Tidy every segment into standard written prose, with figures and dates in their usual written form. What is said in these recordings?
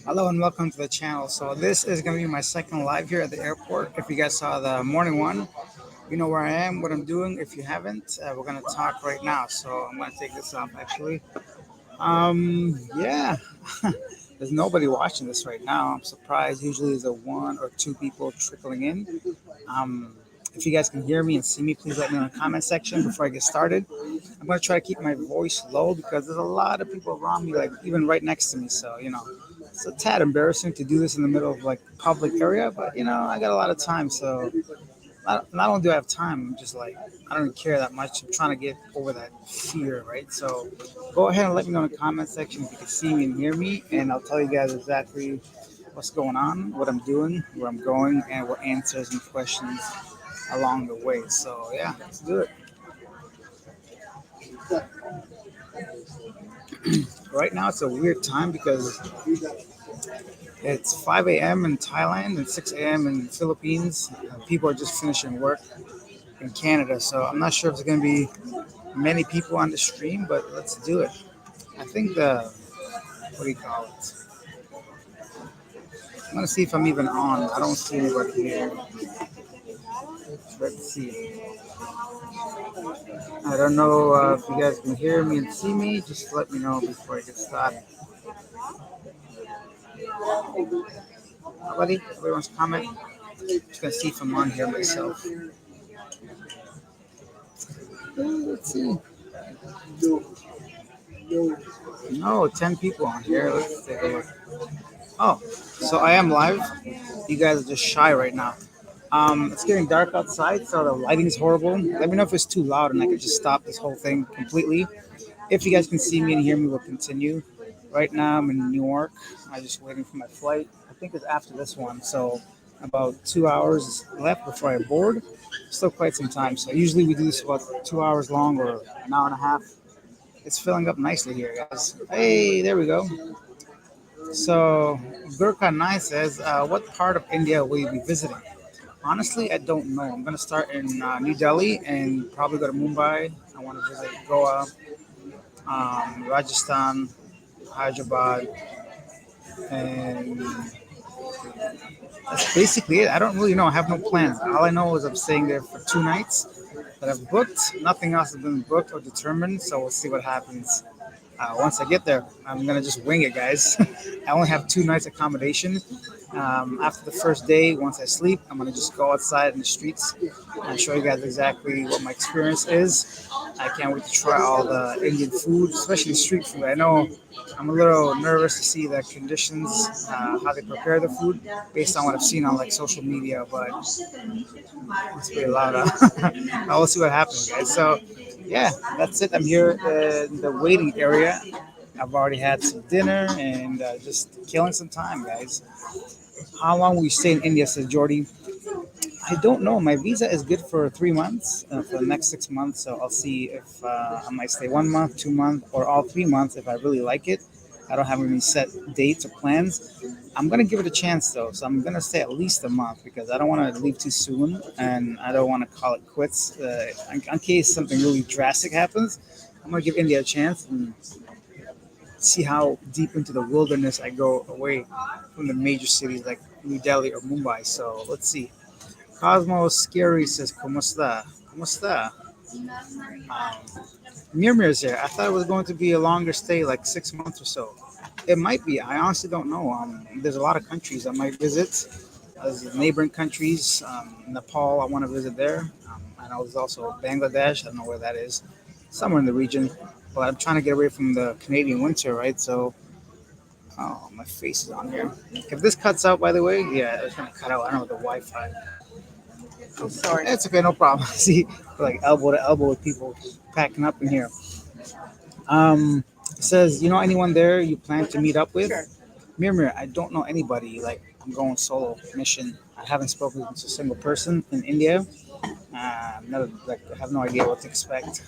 Hello and welcome to the channel. So this is going to be my second live here at the airport. If you guys saw the morning one, you know where I am, what I'm doing. If you haven't, we're going to talk right now. So I'm going to take this off actually. Yeah, there's nobody watching this right now. I'm surprised. Usually there's a one or two people trickling in. Um, if you guys can hear me and see me, please let me know in the comment section before I get started. I'm going to try to keep my voice low because there's a lot of people around me, like even right next to me. So, it's a tad embarrassing to do this in the middle of like public area, but I got a lot of time. So, not only do I have time, I'm just like, I don't care that much. I'm trying to get over that fear, right? So, go ahead and let me know in the comment section if you can see me and hear me, and I'll tell you guys exactly what's going on, what I'm doing, where I'm going, and what answers and questions along the way. So, yeah, let's do it. Right now, it's a weird time because it's 5 a.m. in Thailand and 6 a.m. in the Philippines. People are just finishing work in Canada, so I'm not sure if there's going to be many people on the stream, but let's do it. I think what do you call it? I'm going to see if I'm even on. I don't see anybody here. Let's see. I don't know if you guys can hear me and see me. Just let me know before I get started. Nobody? Everyone's comment. Just going to see if I'm on here myself. Let's see. No, 10 people on here. Let's take a look. Oh, so I am live. You guys are just shy right now. It's getting dark outside, so the lighting is horrible. Let me know if it's too loud and I can just stop this whole thing completely. If you guys can see me and hear me, we'll continue. Right now, I'm in New York. I'm just waiting for my flight. I think it's after this one, so about 2 hours left before I board. Still quite some time. So usually we do this about 2 hours long or an hour and a half. It's filling up nicely here, guys. Hey, there we go. So Gurkha Nai says, what part of India will you be visiting? Honestly, I don't know. I'm gonna start in New Delhi and probably go to Mumbai. I want to visit Goa, Rajasthan, Hyderabad, and that's basically it. I don't really know. I have no plans. All I know is I'm staying there for 2 nights that I've booked. Nothing else has been booked or determined, so we'll see what happens. Once I get there, I'm gonna just wing it, guys. I only have 2 nights accommodation. After the first day, once I sleep, I'm gonna just go outside in the streets and show you guys exactly what my experience is. I can't wait to try all the Indian food, especially street food. I know I'm a little nervous to see the conditions, how they prepare the food, based on what I've seen on like social media. But it's pretty loud. I will see what happens, guys. So yeah, that's it. I'm here in the waiting area. I've already had some dinner and just killing some time, guys. How long will you stay in India, says Jordy? I don't know. My visa is good for 3 months, for the next 6 months. So I'll see if I might stay 1 month, 2 months, or all 3 months if I really like it. I don't have any set dates or plans. I'm gonna give it a chance though, so I'm gonna stay at least a month because I don't want to leave too soon, and I don't want to call it quits in case something really drastic happens. I'm gonna give India a chance and see how deep into the wilderness I go away from the major cities like New Delhi or Mumbai. So let's see. Cosmo Scary says, "Cómo está? ¿Cómo está?" Mirmir's here. I thought it was going to be a longer stay, like 6 months or so. It might be. I honestly don't know. There's a lot of countries I might visit. There's neighboring countries. Nepal, I want to visit there. I know there's also Bangladesh. I don't know where that is. Somewhere in the region. But I'm trying to get away from the Canadian winter, right? So, oh, my face is on here. If this cuts out, by the way, yeah, it's going to cut out. I don't know the Wi-Fi. I'm sorry. It's okay, no problem. See, we're like elbow to elbow with people packing up in here. It says, you know anyone there you plan to meet up with? Sure. Mir, I don't know anybody. Like, I'm going solo mission. I haven't spoken to a single person in India. Never, like, I have no idea what to expect.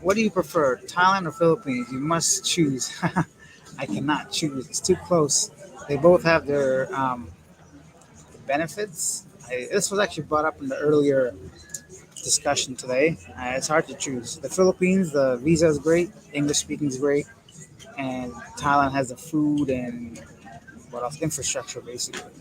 What do you prefer, Thailand or Philippines? You must choose. I cannot choose. It's too close. They both have their benefits. This was actually brought up in the earlier discussion today. It's hard to choose. The Philippines, the visa is great. English speaking is great. and Thailand has the food and what else? Infrastructure, basically.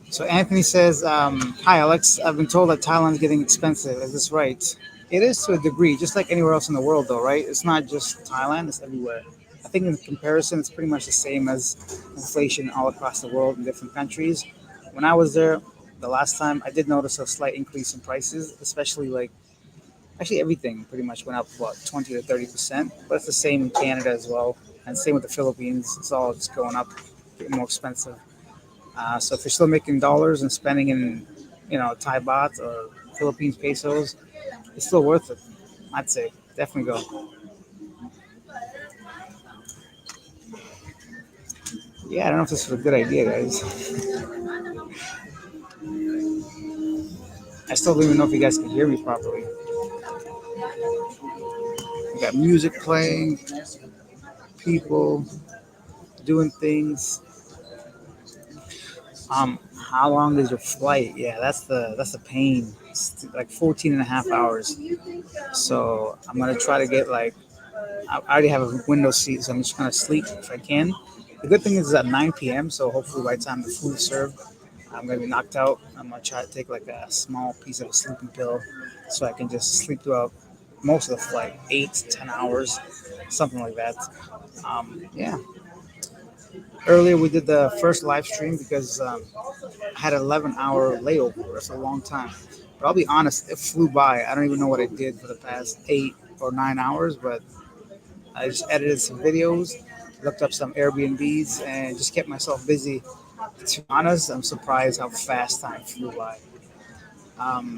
So Anthony says, "Hi Alex, I've been told that Thailand's getting expensive. Is this right?" It is to a degree, just like anywhere else in the world, though, right? It's not just Thailand; it's everywhere. I think in comparison, it's pretty much the same as inflation all across the world in different countries. When I was there the last time, I did notice a slight increase in prices, especially like actually everything pretty much went up about 20 to 30%. But it's the same in Canada as well, and same with the Philippines. It's all just going up, getting more expensive. So if you're still making dollars and spending in, Thai baht or Philippines pesos, it's still worth it. I'd say definitely go. Yeah, I don't know if this is a good idea, guys. I still don't even know if you guys can hear me properly. We got music playing, people doing things. How long is your flight? Yeah, that's the pain. It's like 14 and a half hours. So I'm gonna try to get like I already have a window seat, so I'm just gonna sleep if I can. The good thing is it's at 9 p.m., so hopefully by the time the food is served, I'm gonna be knocked out. I'm gonna try to take like a small piece of a sleeping pill, so I can just sleep throughout most of the flight, 8 to 10 hours, something like that. Yeah. Earlier we did the first live stream because I had an 11-hour layover. That's a long time. But I'll be honest, it flew by. I don't even know what I did for the past 8 or 9 hours, but I just edited some videos, looked up some Airbnbs, and just kept myself busy. To be honest, I'm surprised how fast time flew by.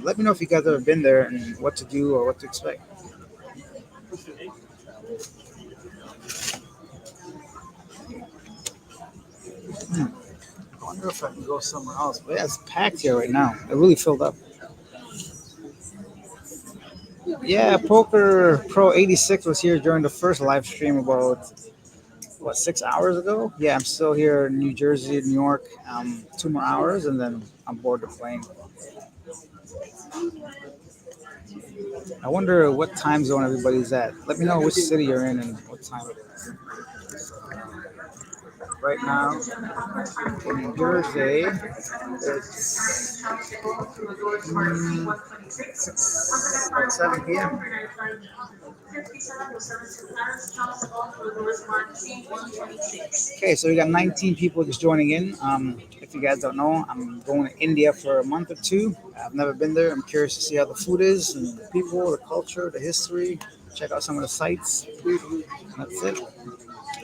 Let me know if you guys ever been there and what to do or what to expect. I wonder if I can go somewhere else. But yeah, it's packed here right now. It really filled up. Yeah, Poker Pro 86 was here during the first live stream about, what, 6 hours ago? Yeah, I'm still here in New Jersey, New York. 2 more hours, and then I'm board the plane. I wonder what time zone everybody's at. Let me know which city you're in and what time it is. Right now in New Jersey, it's about 7 p.m. Okay, so we got 19 people just joining in. If you guys don't know, I'm going to India for a month or two. I've never been there. I'm curious to see how the food is and the people, the culture, the history. Check out some of the sites. That's it.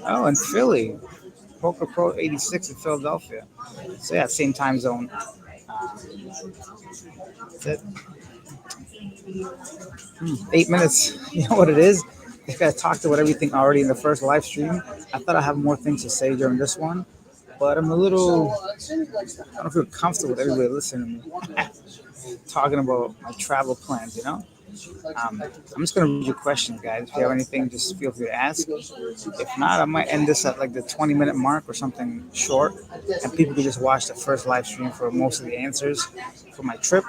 Oh, and Philly, Poker Pro 86 in Philadelphia. So yeah, same time zone. That's it. 8 minutes. You know what it is? I think I talked about everything already in the first live stream. I thought I have more things to say during this one, but I'm a little. I don't feel comfortable with everybody listening to me talking about my travel plans. I'm just gonna read your questions, guys. If you have anything, just feel free to ask. If not, I might end this at like the 20-minute mark or something short, and people can just watch the first live stream for most of the answers for my trip.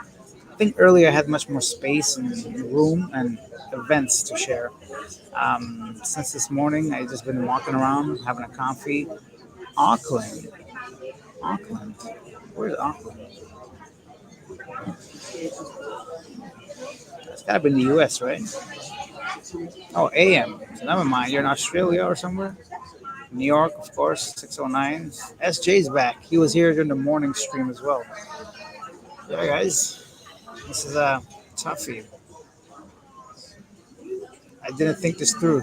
I think earlier I had much more space and room and events to share. Since this morning, I've just been walking around, having a coffee. Auckland, Auckland. Where's Auckland? It's gotta be in the U.S., right? Oh, AM. So never mind. You're in Australia or somewhere. New York, of course, 609. SJ's back. He was here during the morning stream as well. Yeah, guys, this is a toughie. I didn't think this through.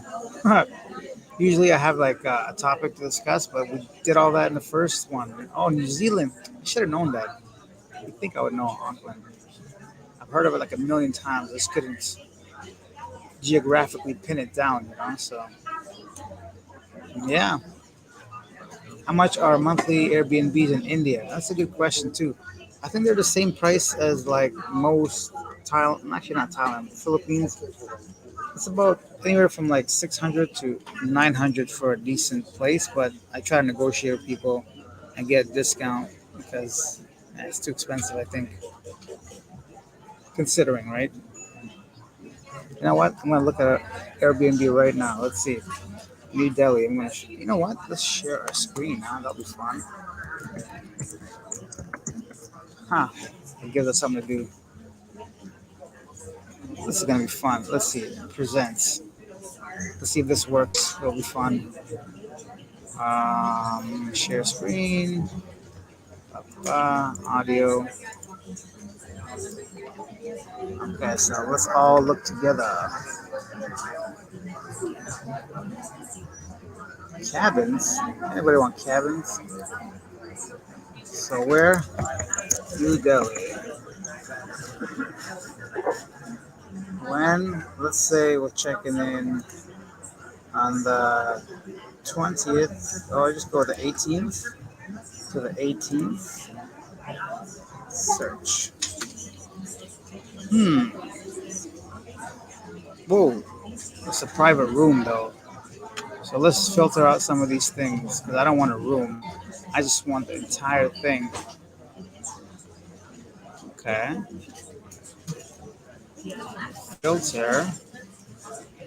Usually I have like a topic to discuss, but we did all that in the first one. Oh, New Zealand. I should have known that. I think I would know Auckland. I've heard of it like a million times. I just couldn't geographically pin it down. So, yeah. How much are monthly Airbnbs in India? That's a good question too. I think they're the same price as like most Thailand, actually not Thailand, Philippines. It's about anywhere from like 600 to 900 for a decent place, but I try to negotiate with people and get a discount because it's too expensive, I think, considering, right? You know what? I'm gonna look at Airbnb right now. Let's see. New Delhi. I'm gonna. You know what? Let's share our screen. Huh? That'll be fun. Huh? It gives us something to do. This is gonna be fun. Let's see. Presents. Let's see if this works. It'll be fun. Share screen. Audio. Okay, so let's all look together. Cabins? Anybody want cabins? So where? New Delhi. When? Let's say we're checking in on the 20th, or just go to the 18th. To the 18th. Search. Hmm. Whoa. It's a private room though. So let's filter out some of these things because I don't want a room. I just want the entire thing. Okay. Filter.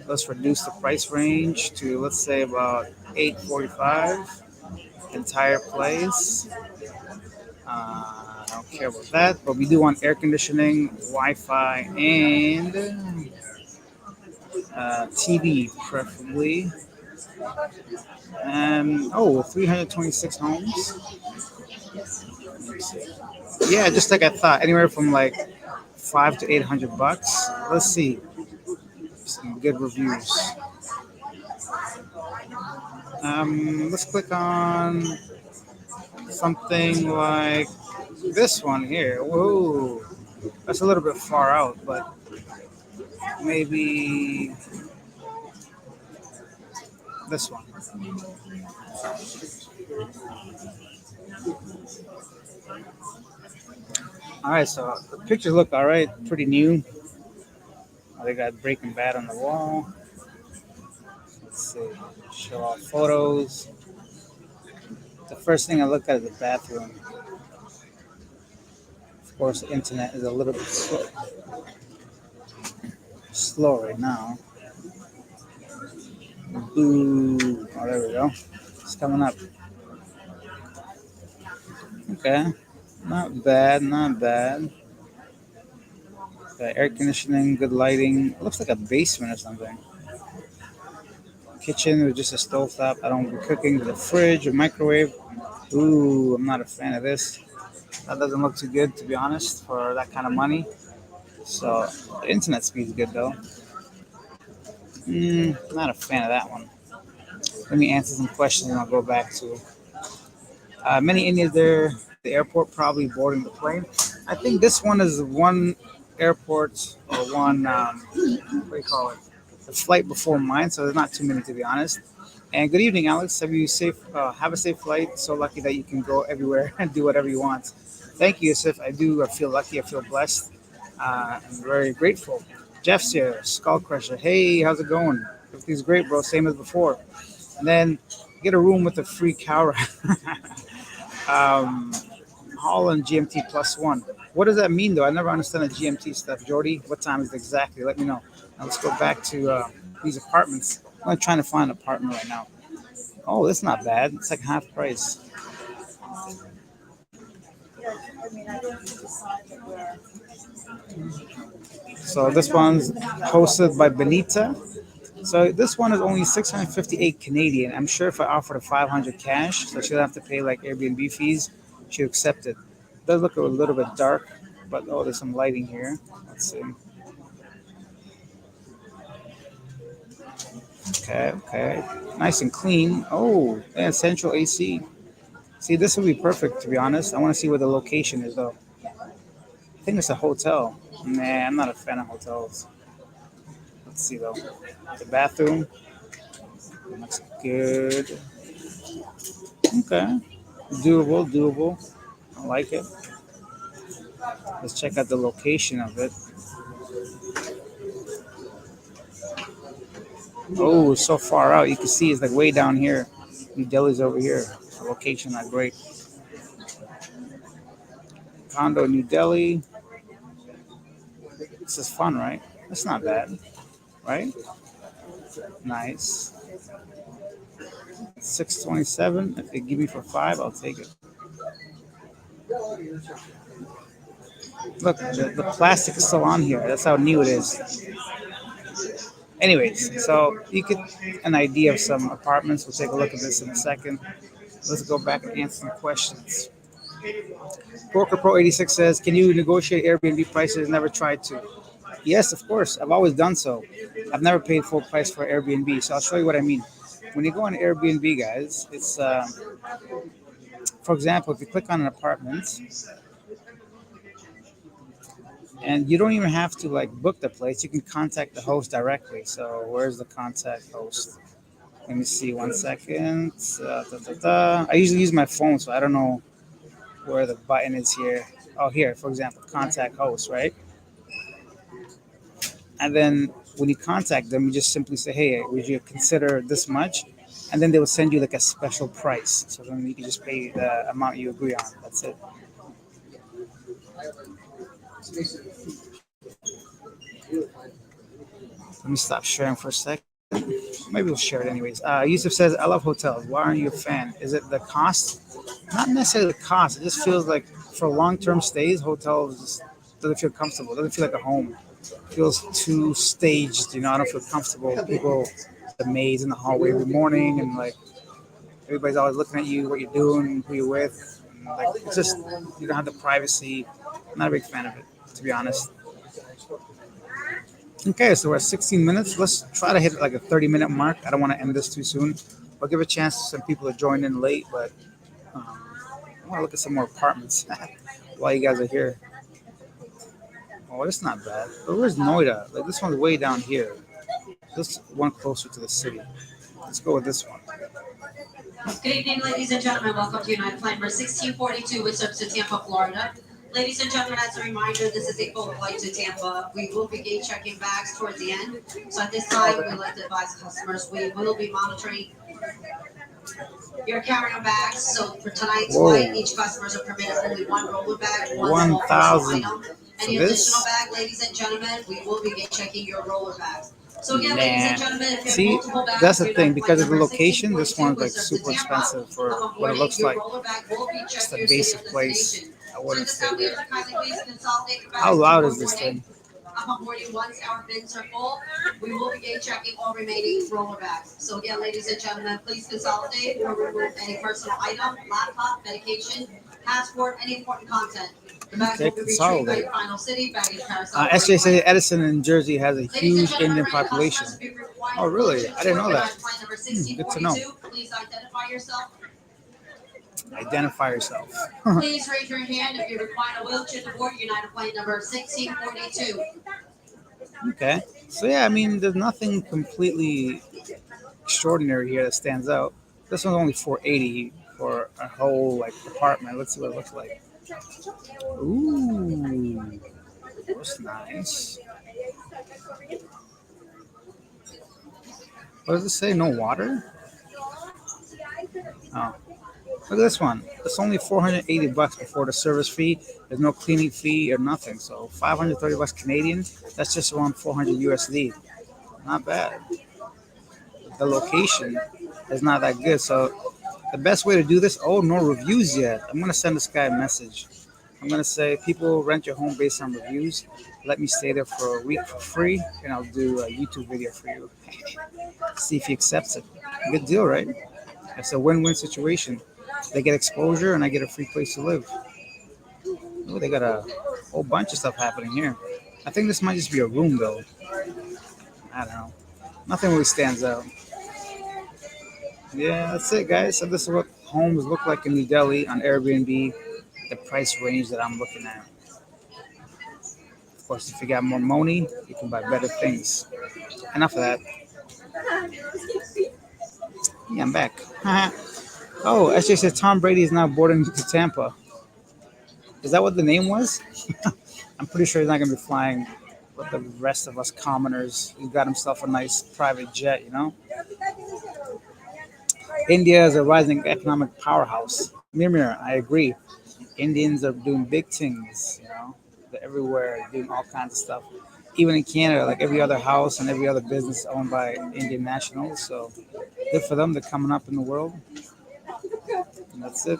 Let's reduce the price range to let's say about 845. Entire place. I don't care about that, but we do want air conditioning, Wi-Fi, and TV preferably. And oh, 326 homes. Yeah, just like I thought, anywhere from like 5 to 800 bucks. Let's see some good reviews. Let's click on something like this one here. Whoa, that's a little bit far out, but maybe this one. All right, so the pictures look all right, pretty new. They got Breaking Bad on the wall. Let's see, show off photos. The first thing I look at is the bathroom. Of course, the internet is a little bit slow right now. Ooh, oh, there we go. It's coming up. Okay, not bad, not bad. Air conditioning, good lighting. It looks like a basement or something. Kitchen with just a stove top. I don't be cooking with a fridge, a microwave. Ooh, I'm not a fan of this. That doesn't look too good, to be honest, for that kind of money. So, the internet speed's good though. Not a fan of that one. Let me answer some questions and I'll go back to many Indians there at the airport, probably boarding the plane. I think this one is one airport or one, what do you call it? The flight before mine, so there's not too many to be honest. And good evening, Alex. Have a safe flight. So lucky that you can go everywhere and do whatever you want. Thank you, Yusuf. I do feel lucky. I feel blessed. I'm very grateful. Jeff's here, Skull Crusher. Hey, how's it going? Everything's great, bro. Same as before. And then get a room with a free cow. um, Holland GMT +1. What does that mean, though? I never understand the GMT stuff. Jordy, what time is it exactly? Let me know. Now let's go back to these apartments. I'm trying to find an apartment right now. Oh, that's not bad. It's like half price. So this one's hosted by Benita. So this one is only 658 Canadian. I'm sure if I offered a 500 cash, so she'll have to pay like Airbnb fees, she'll accept it. It does look a little bit dark, but oh, there's some lighting here. Let's see. Okay, okay. Nice and clean. Oh, and central AC. See, this would be perfect, to be honest. I want to see where the location is, though. I think it's a hotel. Nah, I'm not a fan of hotels. Let's see, though. The bathroom looks good. Okay. Doable, doable. I like it. Let's check out the location of it. Oh, so far out. You can see it's like way down here. New Delhi's over here. The location not great. Condo, New Delhi. This is fun, right? That's not bad. right? Nice. 627. If they give me for five, I'll take it. Look, the plastic is still on here. That's how new it is. Anyways, so you get an idea of some apartments. We'll take a look at this in a second. Let's go back and answer some questions. Broker Pro 86 says, "Can you negotiate Airbnb prices? Never tried to." Yes, of course. I've always done so. I've never paid full price for Airbnb, so I'll show you what I mean. When you go on Airbnb, guys, it's for example, if you click on an apartment, and you don't even have to like book the place, you can contact the host directly. So where's the contact host? Let me see 1 second. I usually use my phone, so I don't know where the button is here. Oh, here, for example, contact host, right? And then when you contact them, you just simply say, "Hey, would you consider this much?" And then they will send you like a special price. So then you can just pay the amount you agree on. That's it. Let me stop sharing for a second. Maybe we'll share it anyways. Yusuf says, "I love hotels. Why aren't you a fan? Is it the cost?" Not necessarily the cost. It just feels like for long-term stays, hotels just doesn't feel comfortable. It doesn't feel like a home. It feels too staged. I don't feel comfortable. People, the maids in the hallway every morning, and like everybody's always looking at you, what you're doing, who you're with. And, like it's just you don't have the privacy. I'm not a big fan of it, to be honest. Okay, so we're at 16 minutes. Let's try to hit like a 30-minute mark. I don't want to end this too soon. I'll give a chance to some people to join in late, but I want to look at some more apartments while you guys are here. Oh, it's not bad. But where's Noida? Like this one's way down here. This one closer to the city. Let's go with this one. Good evening, ladies and gentlemen. Welcome to United Flight number 1642, which serves to Tampa, Florida. Ladies and gentlemen, as a reminder, this is a full flight to Tampa. We will be gate checking bags towards the end. So at this time, we'd like to advise customers we will be monitoring your carry-on bags. So for tonight's flight, each customers are permitted only one roller bag, one small personal 1,000 item. for Any additional this. bag, ladies and gentlemen, we will be gate checking your roller bags. So again, ladies and gentlemen, if you have See, multiple bags, that's the you're thing. not flight Because of the number location, this 1642, one's which like serves to super Tampa. expensive for Upon what it boarding, looks your like. roller bag will be Just checked a to your city basic of place. destination. I During wouldn't this stay time, we there. have to kindly please consolidate your How bags loud before is this boarding. thing? Upon boarding, once our bins are full, we will be gate checking all remaining roller bags. So again, ladies and gentlemen, please consolidate or remove any personal item, laptop, medication, passport, any important content. The bags Okay, will be retrieved by consolidate. your final city baggage carousel. SJ said Edison in Jersey has a Ladies and huge gentlemen, Indian for any population. customers be required Oh, really? I didn't know that. flight number Good to know. 1642, please identify yourself. Identify yourself. Please raise your hand if you require a wheelchair to board United flight number 1642. Okay. So yeah, I mean, there's nothing completely extraordinary here that stands out. This one's only 480 for a whole like apartment. Let's see what it looks like. Ooh, that's nice. What does it say? No water? Oh, look at this one. It's only 480 bucks before the service fee. There's no cleaning fee or nothing. So 530 bucks Canadian. That's just around 400 USD. Not bad. The location is not that good. So the best way to do this, oh, no reviews yet. I'm going to send this guy a message. I'm going to say, people rent your home based on reviews. Let me stay there for a week for free, and I'll do a YouTube video for you. See if he accepts it. Good deal, right? It's a win-win situation. They get exposure, and I get a free place to live. Oh, they got a whole bunch of stuff happening here. I think this might just be a room, though. I don't know. Nothing really stands out. Yeah, that's it, guys. So this is what homes look like in New Delhi on Airbnb. The price range that I'm looking at. Of course, if you got more money, you can buy better things. Enough of that. Yeah, I'm back. Oh, SJ said Tom Brady is now boarding to Tampa. Is that what the name was? I'm pretty sure he's not going to be flying with the rest of us commoners. He's got himself a nice private jet. India is a rising economic powerhouse. Mimir, I agree. Indians are doing big things. They're everywhere doing all kinds of stuff. even in Canada, like every other house and every other business owned by Indian nationals. So good for them. They're coming up in the world. And that's it.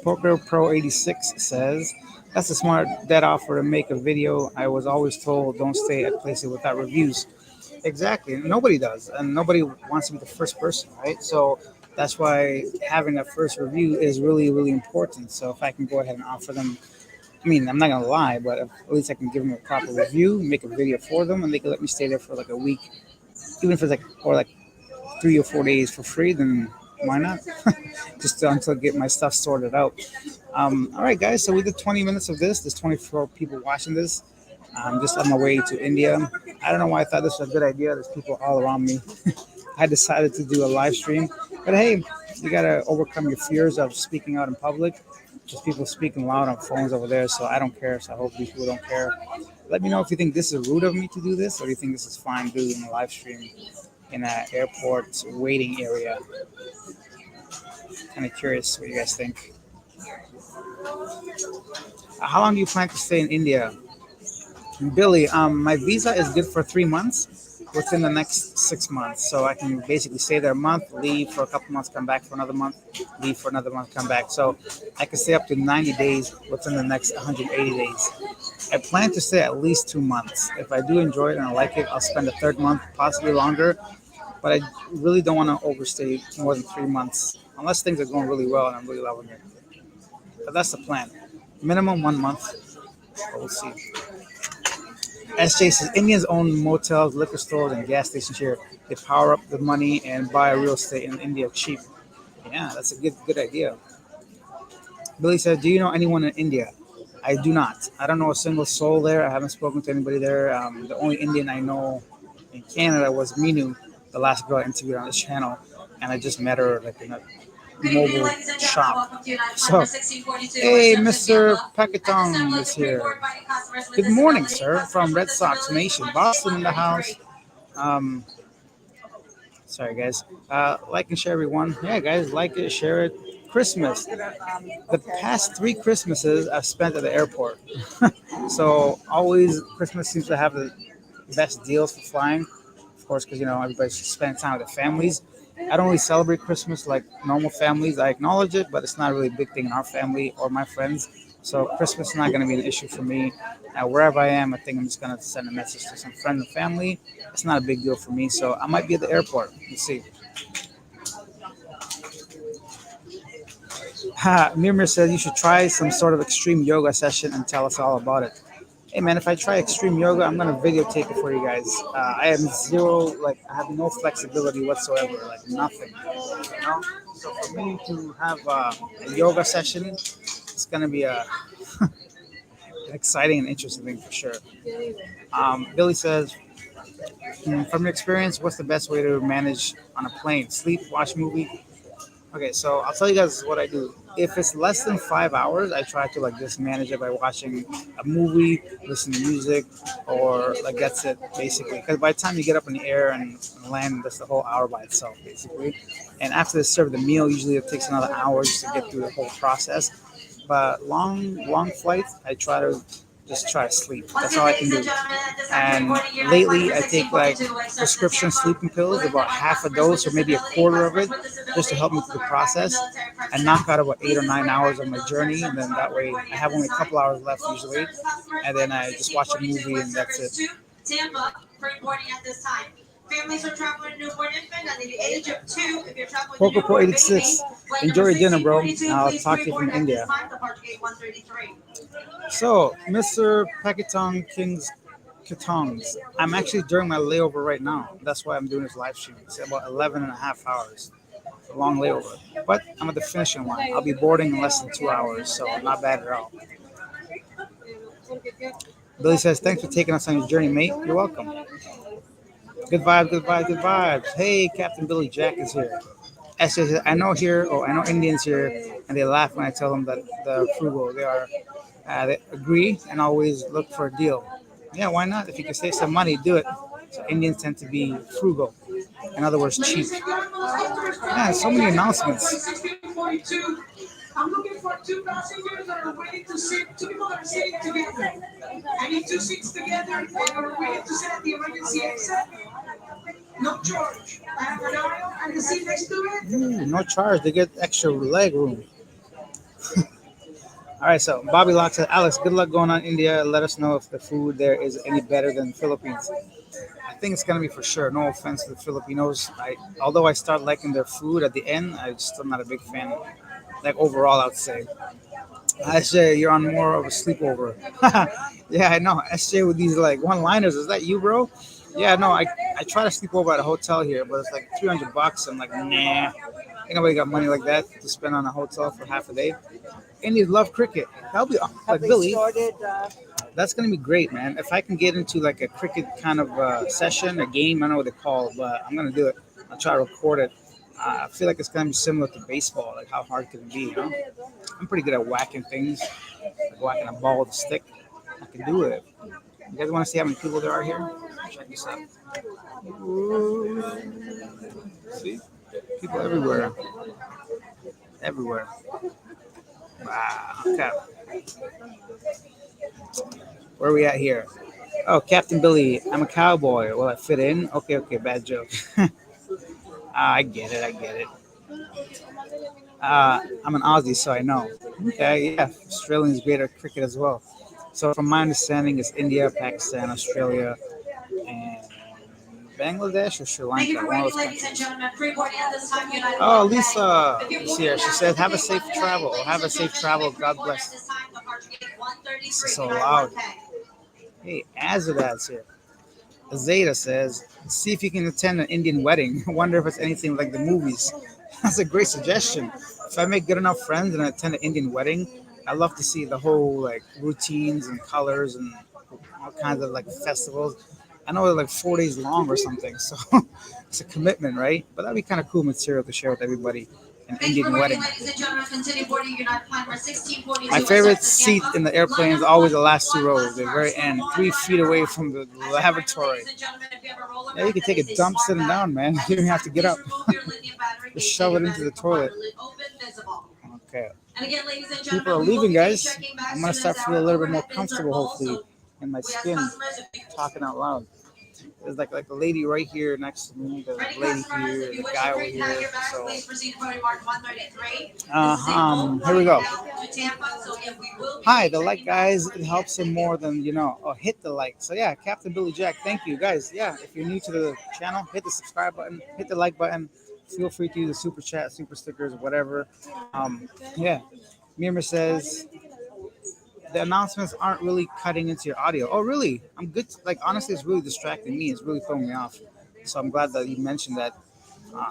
Poker Pro 86 says, that's a smart dead offer to make a video. I was always told don't stay at places without reviews. Exactly. Nobody does. And nobody wants to be the first person, right? So that's why having that first review is really, really important. So if I can go ahead and offer them, I mean, I'm not going to lie, but at least I can give them a proper review, make a video for them, and they can let me stay there for like a week, even if it's like, or like 3 or 4 days for free, then why not? Just until I get my stuff sorted out. All right, guys. So we did 20 minutes of this. There's 24 people watching this. I'm just on my way to India. I don't know why I thought this was a good idea. There's people all around me. I decided to do a live stream. But hey, you got to overcome your fears of speaking out in public. Just people speaking loud on phones over there. So I don't care. So I hope these people don't care. Let me know if you think this is rude of me to do this or do you think this is fine doing a live stream in an airport waiting area. Kind of curious what you guys think. How long do you plan to stay in India? Billy, my visa is good for 3 months within the next 6 months. So I can basically stay there a month, leave for a couple months, come back for another month, leave for another month, come back. So I can stay up to 90 days within the next 180 days. I plan to stay at least 2 months. If I do enjoy it and I like it, I'll spend a third month, possibly longer. But I really don't want to overstay more than 3 months unless things are going really well and I'm really loving it. But that's the plan. Minimum 1 month. But we'll see. SJ says Indians own motels, liquor stores, and gas stations here. They power up the money and buy real estate in India cheap. Yeah, that's a good idea. Billy says, do you know anyone in India? I do not. I don't know a single soul there. I haven't spoken to anybody there. The only Indian I know in Canada was Minu, the last girl I interviewed on this channel, and I just met her like in a mobile shop. So, hey, Mr. Packetong is here. Good morning, sir, from Red Sox Nation, Boston in the house. Um, sorry, guys. Like and share, everyone. Yeah, guys, like it, share it. Christmas. The past 3 Christmases I've spent at the airport. So always Christmas seems to have the best deals for flying. Of course, because everybody's spending time with their families. I don't really celebrate Christmas like normal families. I acknowledge it, but it's not really a big thing in our family or my friends. So Christmas is not going to be an issue for me. Wherever I am, I think I'm just going to send a message to some friend and family. It's not a big deal for me. So I might be at the airport. We'll see. Mirmir says you should try some sort of extreme yoga session and tell us all about it. Hey man, if I try extreme yoga, I'm gonna videotape it for you guys. I have I have no flexibility whatsoever, like nothing. So for me to have a yoga session, it's gonna be an exciting and interesting thing for sure. Billy says, from your experience, what's the best way to manage on a plane? Sleep, watch movie. Okay, so I'll tell you guys what I do. If it's less than 5 hours, I try to just manage it by watching a movie, listen to music, or that's it basically. Because by the time you get up in the air and land, that's the whole hour by itself basically. And after they serve the meal, usually it takes another hour just to get through the whole process. But long flights, I try to sleep. That's all I can do. And lately, I take prescription sleeping pills, about half a dose or maybe a quarter of it, just to help me through the process and knock out about 8 or 9 hours of my journey. And then that way, I have only a couple hours left usually. And then I just watch a movie and that's it. Tampa for reporting at this time. Families are traveling with a newborn infant under the age of 2. If you're traveling with a Poker Pro newborn 86. baby, Enjoy your dinner, bro. 1642, I'll talk to you from India. So, Mr. Pakitong King's Katongs, I'm actually during my layover right now. That's why I'm doing this live stream. It's about 11 and a half hours. It's a long layover. But I'm at the finishing line. I'll be boarding in less than 2 hours, so not bad at all. Billy says, thanks for taking us on your journey, mate. You're welcome. Good vibes, good vibes, good vibes. Hey, Captain Billy Jack is here. SJ says, I know Indians here, and they laugh when I tell them that they're frugal. They are. They agree and always look for a deal. Yeah, why not? If you can save some money, do it. So Indians tend to be frugal. In other words, cheap. Yeah, so many announcements. two passengers that are waiting to sit, two people that are sitting together. I need two seats together. They are waiting to sit at the emergency exit. No charge. I have an aisle and the seat next to it. Ooh, no charge. They get extra leg room. All right, so Bobby Locke said, Alex, good luck going on India. Let us know if the food there is any better than Philippines. I think it's gonna be for sure. No offense to the Filipinos. Although I start liking their food at the end, I'm still not a big fan. Like overall, I would say. SJ, you're on more of a sleepover. Yeah, I know. SJ with these like one-liners. Is that you, bro? Yeah, no. I try to sleep over at a hotel here, but it's like $300. I'm like, nah. Ain't nobody got money like that to spend on a hotel for half a day. Indians love cricket. That'll be like Billy. That's gonna be great, man. If I can get into like a cricket kind of session, a game, I don't know what they call it, but I'm gonna do it. I'll try to record it. I feel like it's gonna be similar to baseball. Like how hard can it be? You know, I'm pretty good at whacking things, like whacking a ball with a stick. I can do it. You guys want to see how many people there are here? Check this out. Ooh. See, people everywhere, everywhere. Wow. Okay. Where are we at here? Oh, Captain Billy, I'm a cowboy. Will I fit in? Okay, okay, bad joke. I get it, I get it. I'm an Aussie, so I know. Okay, yeah, Australians great at cricket as well. So, from my understanding, it's India, Pakistan, Australia, and Bangladesh or Sri Thank you Lanka. for One of waiting, those ladies and countries. gentlemen. Pre-boarding at this time, United Oh, Way. Lisa If you're is moving here. She down said, "Have a Pacific safe Gateway, travel. ladies Have and a safe gentlemen, you travel. may God pre-board at bless." this time. Departure gate This is 133, so United loud. 1K. Hey, Azadad's here. Zeta says, see if you can attend an Indian wedding. Wonder if it's anything like the movies. That's a great suggestion. If I make good enough friends and I attend an Indian wedding, I love to see the whole like routines and colors and all kinds of like festivals. I know they're like 4 days long or something, so it's a commitment, right? But that'd be kind of cool material to share with everybody. An Thank you for Indian waiting, wedding. ladies and gentlemen. Continue boarding United Flight number 1642. My favorite seat in the airplane is always the last two rows, the very end, 3 feet away from the lavatory. Yeah, you can take a dump sitting down, man. You don't have to get up. Just shove it into the toilet. Okay. And again, ladies and People gentlemen, are we will leaving, be guys. checking back I'm gonna soon as start our feeling a little bit more overhead bins are comfortable, full. hopefully, So in my we ask skin, customers if you talking out loud. There's like a lady right here next to me, there's ready a lady customers, here, if there's you a wish guy to over pre-tag here. your bags, So, please proceed to boarding mark 133. This is a full here we flight go. out to Tampa, so again, we will be Hi, the like checking guys, back it helps them more than you know. Oh, hit the like. So yeah, Captain Billy Jack, thank you guys. Yeah, if you're new to the channel, hit the subscribe button, hit the like button. Feel free to use the super chat, super stickers, whatever. Yeah. Mirma says the announcements aren't really cutting into your audio. Oh, really? I'm good. Like honestly, it's really distracting me. It's really throwing me off. So I'm glad that you mentioned that.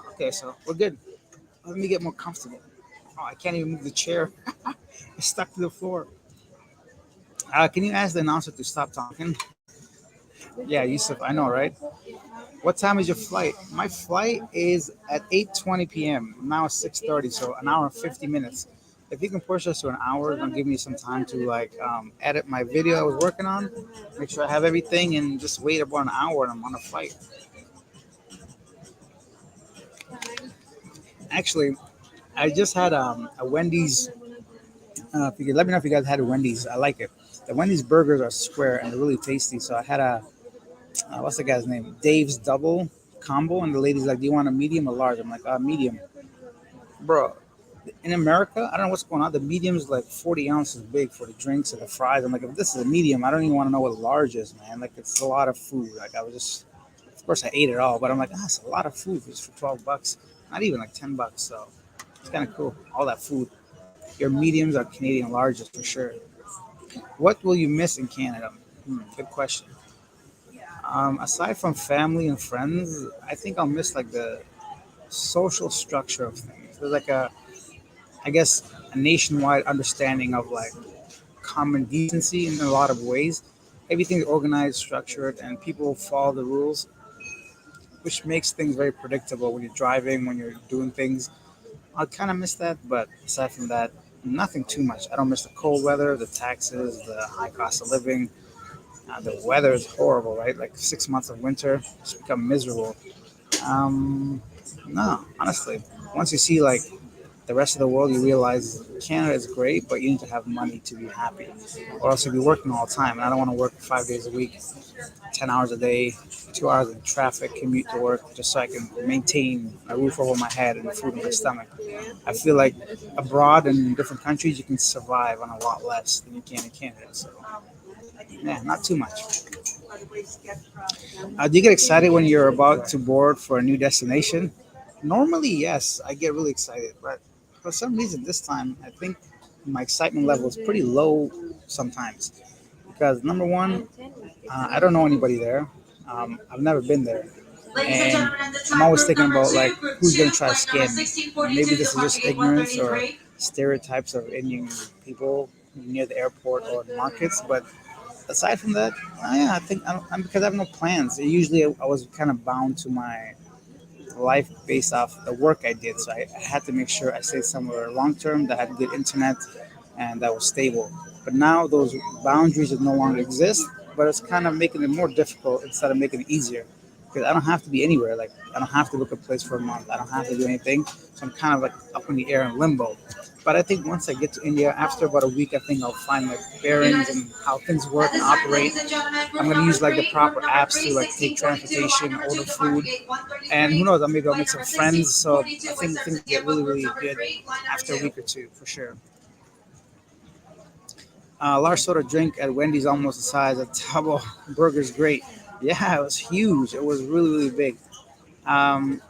Okay, so we're good. Let me get more comfortable. Oh, I can't even move the chair. It's stuck to the floor. Can you ask the announcer to stop talking? Yeah, Yusuf, I know, right? What time is your flight? My flight is at 8:20 p.m. Now it's 6:30, so an hour and 50 minutes. If you can push us to an hour, it's gonna give me some time to like edit my video I was working on, make sure I have everything, and just wait about an hour and I'm on a flight. Actually, I just had a Wendy's. If you could let me know if you guys had a Wendy's, I like it. The Wendy's burgers are square and they're really tasty. So I had a what's the guy's name? Dave's double combo, and the lady's like, "Do you want a medium or large?" I'm like, medium, bro." In America, I don't know what's going on. The medium is like 40 ounces big for the drinks and the fries. I'm like, if this is a medium, I don't even want to know what large is, man. Like, it's a lot of food. Like, I was just, of course, I ate it all, but I'm like, it's a lot of food just for $12. Not even like $10. So it's kind of cool. All that food. Your mediums are Canadian larges for sure. What will you miss in Canada? Good question. Aside from family and friends, I think I'll miss like the social structure of things. There's like I guess, a nationwide understanding of like common decency in a lot of ways. Everything's organized, structured, and people follow the rules, which makes things very predictable when you're driving, when you're doing things. I kind of miss that, but aside from that, nothing too much. I don't miss the cold weather, the taxes, the high cost of living. The weather is horrible, right? Like 6 months of winter, it's become miserable. Um, no, honestly, once you see like the rest of the world, you realize Canada is great, but you need to have money to be happy, or else you'll be working all the time. And I don't want to work 5 days a week, 10 hours a day, 2 hours in traffic, commute to work, just so I can maintain a roof over my head and food in my stomach. I feel like abroad in different countries, you can survive on a lot less than you can in Canada. So, yeah, not too much. Do you get excited when you're about to board for a new destination? Normally, yes, I get really excited, but for some reason this time, I think my excitement level is pretty low sometimes. Because number one, I don't know anybody there. I've never been there, Ladies and and gentlemen, at the I'm time, always group thinking number about two, like group who's gonna two, try to flight number scam me. And 1642, maybe this is just departing gate ignorance or 133. stereotypes of Indian people near the airport or the markets. But aside from that, yeah, I think I'm because I have no plans. Usually, I was kind of bound to my life based off the work I did. So I had to make sure I stayed somewhere long term that had good internet and that was stable. But now those boundaries no longer exist, but it's kind of making it more difficult instead of making it easier. Because I don't have to be anywhere. Like I don't have to book a place for a month. I don't have to do anything. So I'm kind of like up in the air in limbo. But I think once I get to India, after about a week, I think I'll find like bearings and how things work At and this time, operate. ladies and gentlemen, I'm group gonna number use like the three, group proper number apps three, to like take 1642, flight transportation, number order two, departing food, gate and who 133. knows, maybe I'll Flight make some number friends. So I 1642 with think service things to get Tampa, really, group really number good three, flight number after a two. week or two, for sure. Large soda drink at Wendy's almost the size of Tabo Burger's great. Yeah, it was huge. It was really, really big. Um,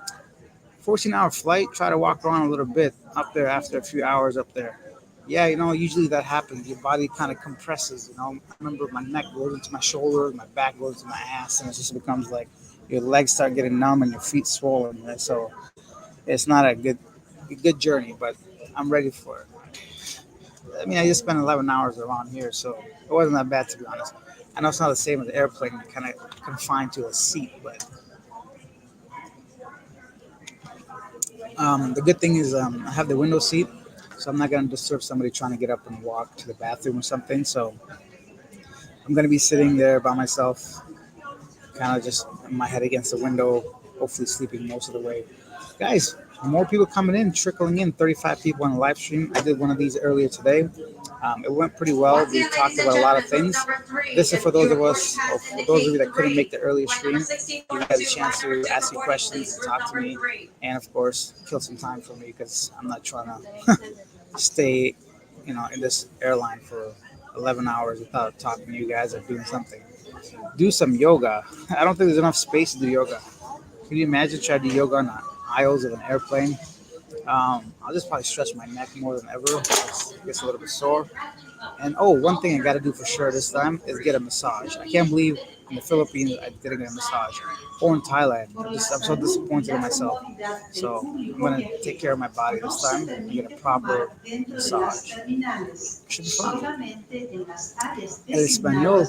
14-hour flight. Try to walk around a little bit up there after a few hours up there. Yeah, usually that happens. Your body kind of compresses. I remember my neck goes into my shoulders, my back goes into my ass, and it just becomes like your legs start getting numb and your feet swollen. Right? So it's not a good journey, but I'm ready for it. I mean, I just spent 11 hours around here, so it wasn't that bad to be honest. I know it's not the same as the airplane, kind of confined to a seat, but the good thing is I have the window seat, so I'm not gonna disturb somebody trying to get up and walk to the bathroom or something. So I'm gonna be sitting there by myself, kind of just my head against the window, hopefully sleeping most of the way. Guys, more people coming in, trickling in. 35 people on the live stream. I did one of these earlier today. It went pretty well. Once We again, talked ladies and about a lot of gentlemen, group things. number three, This is for if those your of boarding us, or pass for those of you indicates that couldn't three, make the earlier flight number stream. You had a 1642, flight chance number to two, ask you reporting questions, please, group talk to number me, three. and of course, kill some time for me because I'm not trying to stay, in this airline for 11 hours without talking to you guys or doing something. Do some yoga. I don't think there's enough space to do yoga. Can you imagine trying to do yoga on the aisles of an airplane? I'll just probably stretch my neck more than ever. It gets a little bit sore. And oh, one thing I got to do for sure this time is get a massage. I can't believe in the Philippines I didn't get a massage, or in Thailand. I'm so disappointed in myself. So I'm gonna take care of my body this time and get a proper massage. Should be fun. El español.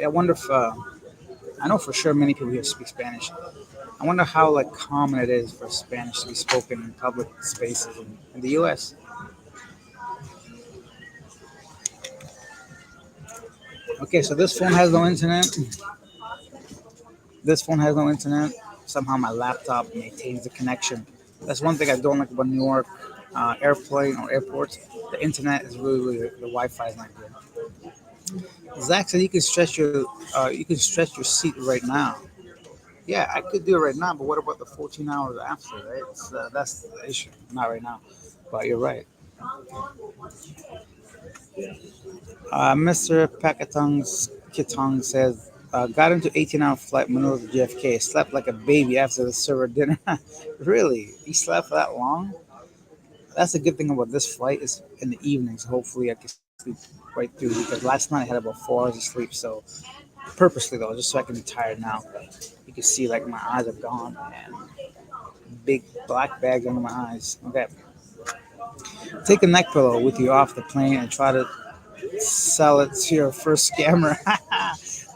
I wonder if I know for sure many people here speak Spanish. I wonder how like common it is for Spanish to be spoken in public spaces in the U.S. Okay, so this phone has no internet. This phone has no internet. Somehow my laptop maintains the connection. That's one thing I don't like about New York airplane or airports. The internet is really the Wi-Fi is not good. Zach said you can stretch your seat right now. Yeah, I could do it right now, but what about the 14 hours after? Right, that's the issue. Not right now, but you're right. Mr. Pakatong's Kitong says, got into 18-hour flight Manila to JFK. Slept like a baby after the server dinner. Really? You slept for that long? That's the good thing about this flight is in the evenings. Hopefully, I can sleep right through because last night I had about 4 hours of sleep. So purposely though, just so I can be tired now. You can see like my eyes are gone and big black bags under my eyes. Okay, take a neck pillow with you off the plane and try to sell it to your first scammer.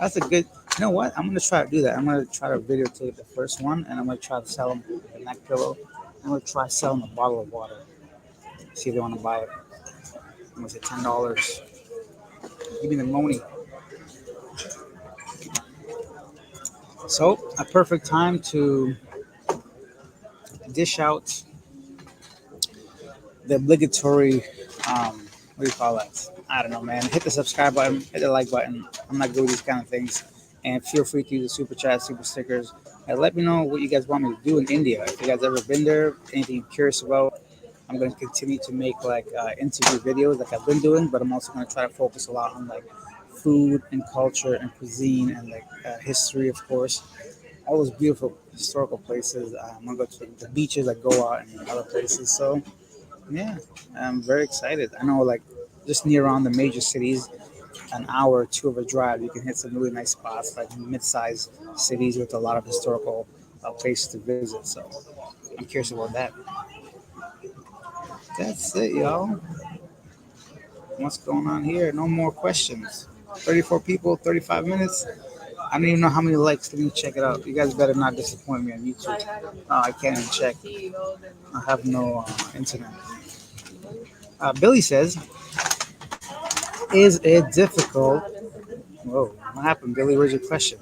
That's a good. You know what? I'm gonna try to do that. I'm gonna try to videotape the first one, and I'm gonna try to sell them the neck pillow. I'm gonna try selling a bottle of water. See if they want to buy it. I'm gonna say $10. Give me the money. So a perfect time to dish out the obligatory, what do you call that? I don't know, man. Hit the subscribe button, hit the like button. I'm not good with these kind of things. And feel free to use the super chat, super stickers. And let me know what you guys want me to do in India. If you guys ever been there, anything you're curious about, I'm going to continue to make like interview videos like I've been doing, but I'm also going to try to focus a lot on like food and culture and cuisine and like history, of course. All those beautiful historical places. I'm going to go to the beaches like Goa and other places. So yeah, I'm very excited. I know, like, just near around the major cities, an hour or two of a drive, you can hit some really nice spots, like mid-sized cities with a lot of historical places to visit. So I'm curious about that. That's it, y'all. What's going on here? No more questions. 34 people, 35 minutes. I don't even know how many likes. Let me check it out. You guys better not disappoint me on YouTube. I can't even check. I have no internet. Billy says, is it difficult? Whoa, what happened, Billy? Where's your question?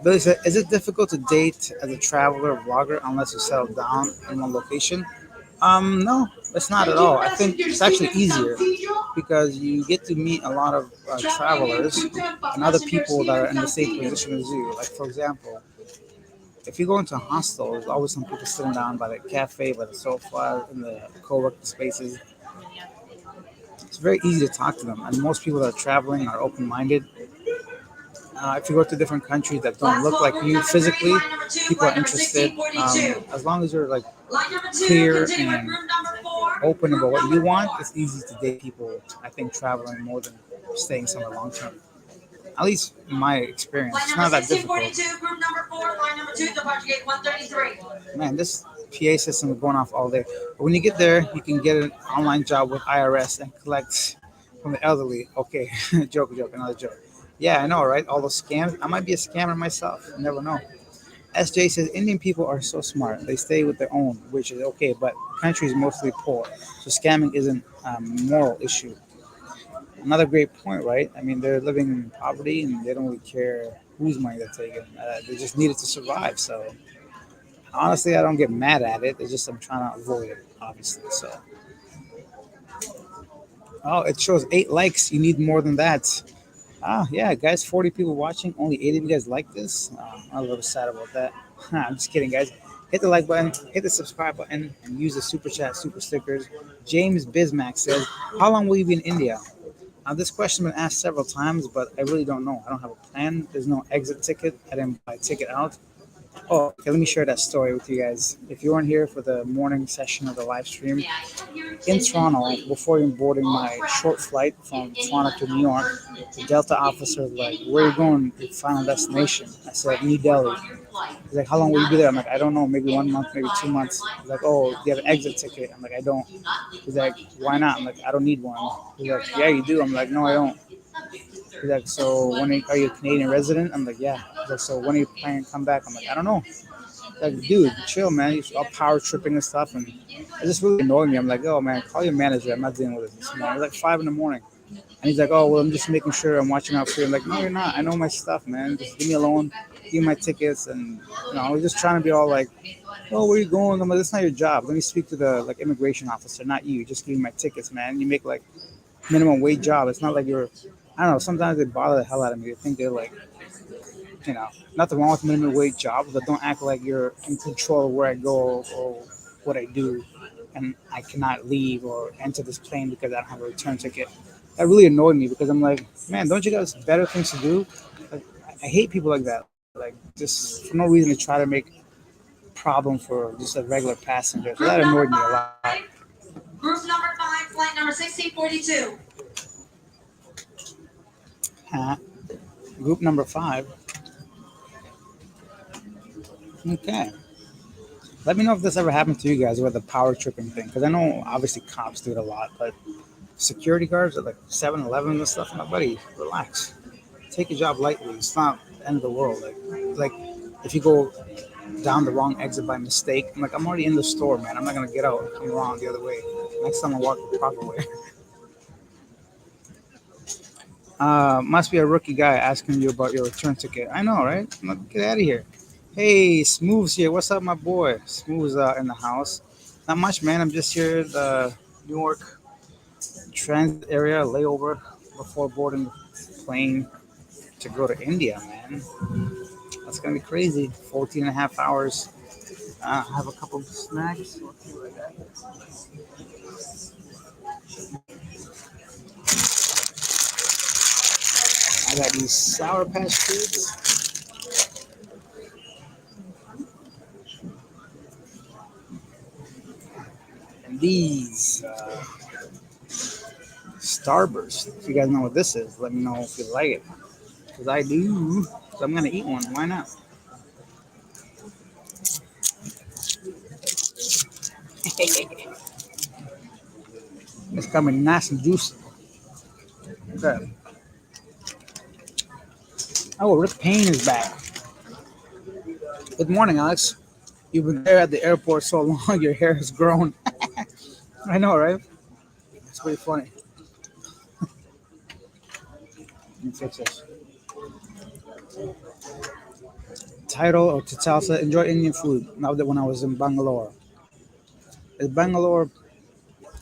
Billy said, is it difficult to date as a traveler or vlogger unless you settle down in one location? No, it's not at all. I think it's actually easier because you get to meet a lot of travelers and other people that are in the same position as you. Like, for example, if you go into a hostel, there's always some people sitting down by the cafe, by the sofa, in the co-working spaces. It's very easy to talk to them, and most people that are traveling are open-minded. If you go to different countries that don't look like you physically, people are interested. As long as you're like clear and open about what you want, it's easy to date people. I think traveling more than staying somewhere long term. At least in my experience, it's not that difficult. Group number 4, line number 2, departure gate 133. Man, this PA system is going off all day. But when you get there, you can get an online job with IRS and collect from the elderly. Okay, joke, another joke. Yeah, I know, right? All those scams. I might be a scammer myself. You never know. SJ says Indian people are so smart. They stay with their own, which is okay, but the country is mostly poor. So scamming isn't a moral issue. Another great point, right? I mean, they're living in poverty and they don't really care whose money they're taking. They just need it to survive. So honestly, I don't get mad at it. It's just I'm trying to avoid it, obviously. So, oh, it shows 8 likes. You need more than that. Ah, yeah, guys, 40 people watching. Only 8 of you guys like this. I'm a little sad about that. I'm just kidding, guys. Hit the like button, hit the subscribe button, and use the super chat, super stickers. James Bismack says, how long will you be in India? This question has been asked several times, but I really don't know. I don't have a plan. There's no exit ticket. I didn't buy a ticket out. Oh, okay, let me share that story with you guys. If you weren't here for the morning session of the live stream, in Toronto, before even boarding my short flight from Toronto to New York, the Delta officer was like, where are you going? Your final destination? I said, New Delhi. He's like, how long will you be there? I'm like, I don't know, maybe 1 month, maybe 2 months. He's like, oh, do you have an exit ticket? I'm like, I don't. He's like, why not? I'm like, I don't need one. He's like, yeah, you do. I'm like, no, I don't. He's like, so are you a Canadian resident? I'm like, yeah. He's like, so when are you planning to come back? I'm like, I don't know. Like, dude, chill, man. You're all power tripping and stuff, and it just really annoyed me. I'm like, oh man, call your manager. I'm not dealing with it this morning. It's like 5 in the morning, and he's like, oh well, I'm just making sure I'm watching out for you. I'm like, no, you're not. I know my stuff, man. Just leave me alone. Give me my tickets, and we're just trying to be all like, oh, where are you going? I'm like, that's not your job. Let me speak to the like immigration officer, not you. Just give me my tickets, man. You make like minimum wage job. It's not like you're. I don't know. Sometimes they bother the hell out of me. They think they're like nothing wrong with minimum wage jobs, but don't act like you're in control of where I go or what I do, and I cannot leave or enter this plane because I don't have a return ticket. That really annoyed me because I'm like, man, don't you guys better things to do? Like, I hate people like that. Like, just for no reason to try to make problem for just a regular passenger. So that annoyed me a lot. Group number 5, flight number 1642. Huh? Group number 5. Okay. Let me know if this ever happened to you guys with the power tripping thing, because I know obviously cops do it a lot, but security guards at like 7-Eleven and stuff. My buddy, relax. Take your job lightly. It's not the end of the world. Like if you go down the wrong exit by mistake, I'm already in the store, man. I'm not gonna get out and come around the other way. Next time I walk the proper way. Must be a rookie guy asking you about your return ticket. I know, right? Get out of here. Hey, Smooth's here. What's up, my boy? Smooth's in the house. Not much, man. I'm just here at the New York transit area, layover before boarding the plane to go to India, man. That's gonna be crazy. 14 and a half hours. Have a couple of snacks. Let's see what I got. I got these Sour Patch Kids and these Starburst. If you guys know what this is, let me know if you like it. Because I do. So I'm gonna eat one. Why not? It's coming nice and juicy. Okay. Oh, Rick Payne is back. Good morning, Alex. You've been there at the airport so long, your hair has grown. I know, right? It's pretty funny. Let me fix this. Title or Titalsa, enjoy Indian food. Now that when I was in Bangalore. Is Bangalore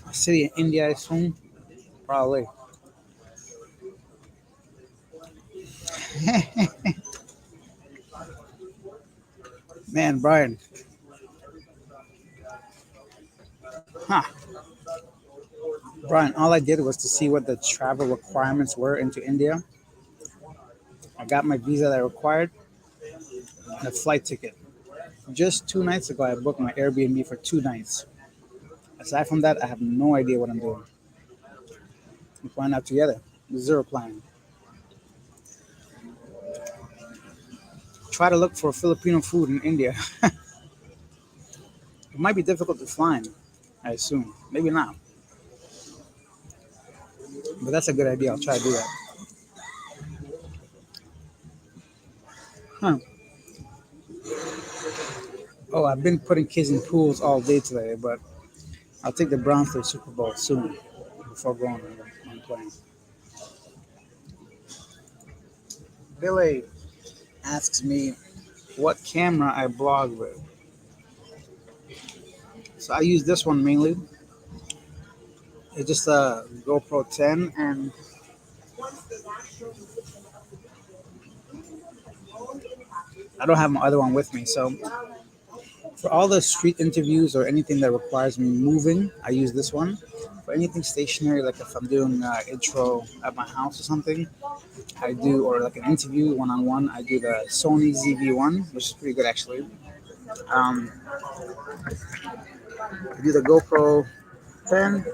a city in India, I assume? Probably. Man, Brian. Huh. Brian, all I did was to see what the travel requirements were into India. I got my visa that I required and a flight ticket. Just 2 nights ago, I booked my Airbnb for 2 nights. Aside from that, I have no idea what I'm doing. We plan out together. Zero planning. Try to look for Filipino food in India. It might be difficult to find, I assume. Maybe not. But that's a good idea. I'll try to do that. Huh. Oh, I've been putting kids in pools all day today, but I'll take the Browns to the Super Bowl soon before going on the plane. Billy asks me what camera I blog with. So I use this one mainly. It's just a GoPro 10, and I don't have my other one with me. So for all the street interviews or anything that requires me moving, I use this one. For anything stationary, like if I'm doing intro at my house or something, I do, or like an interview one on one, I do the Sony ZV-1, which is pretty good actually. Um, I do the GoPro 10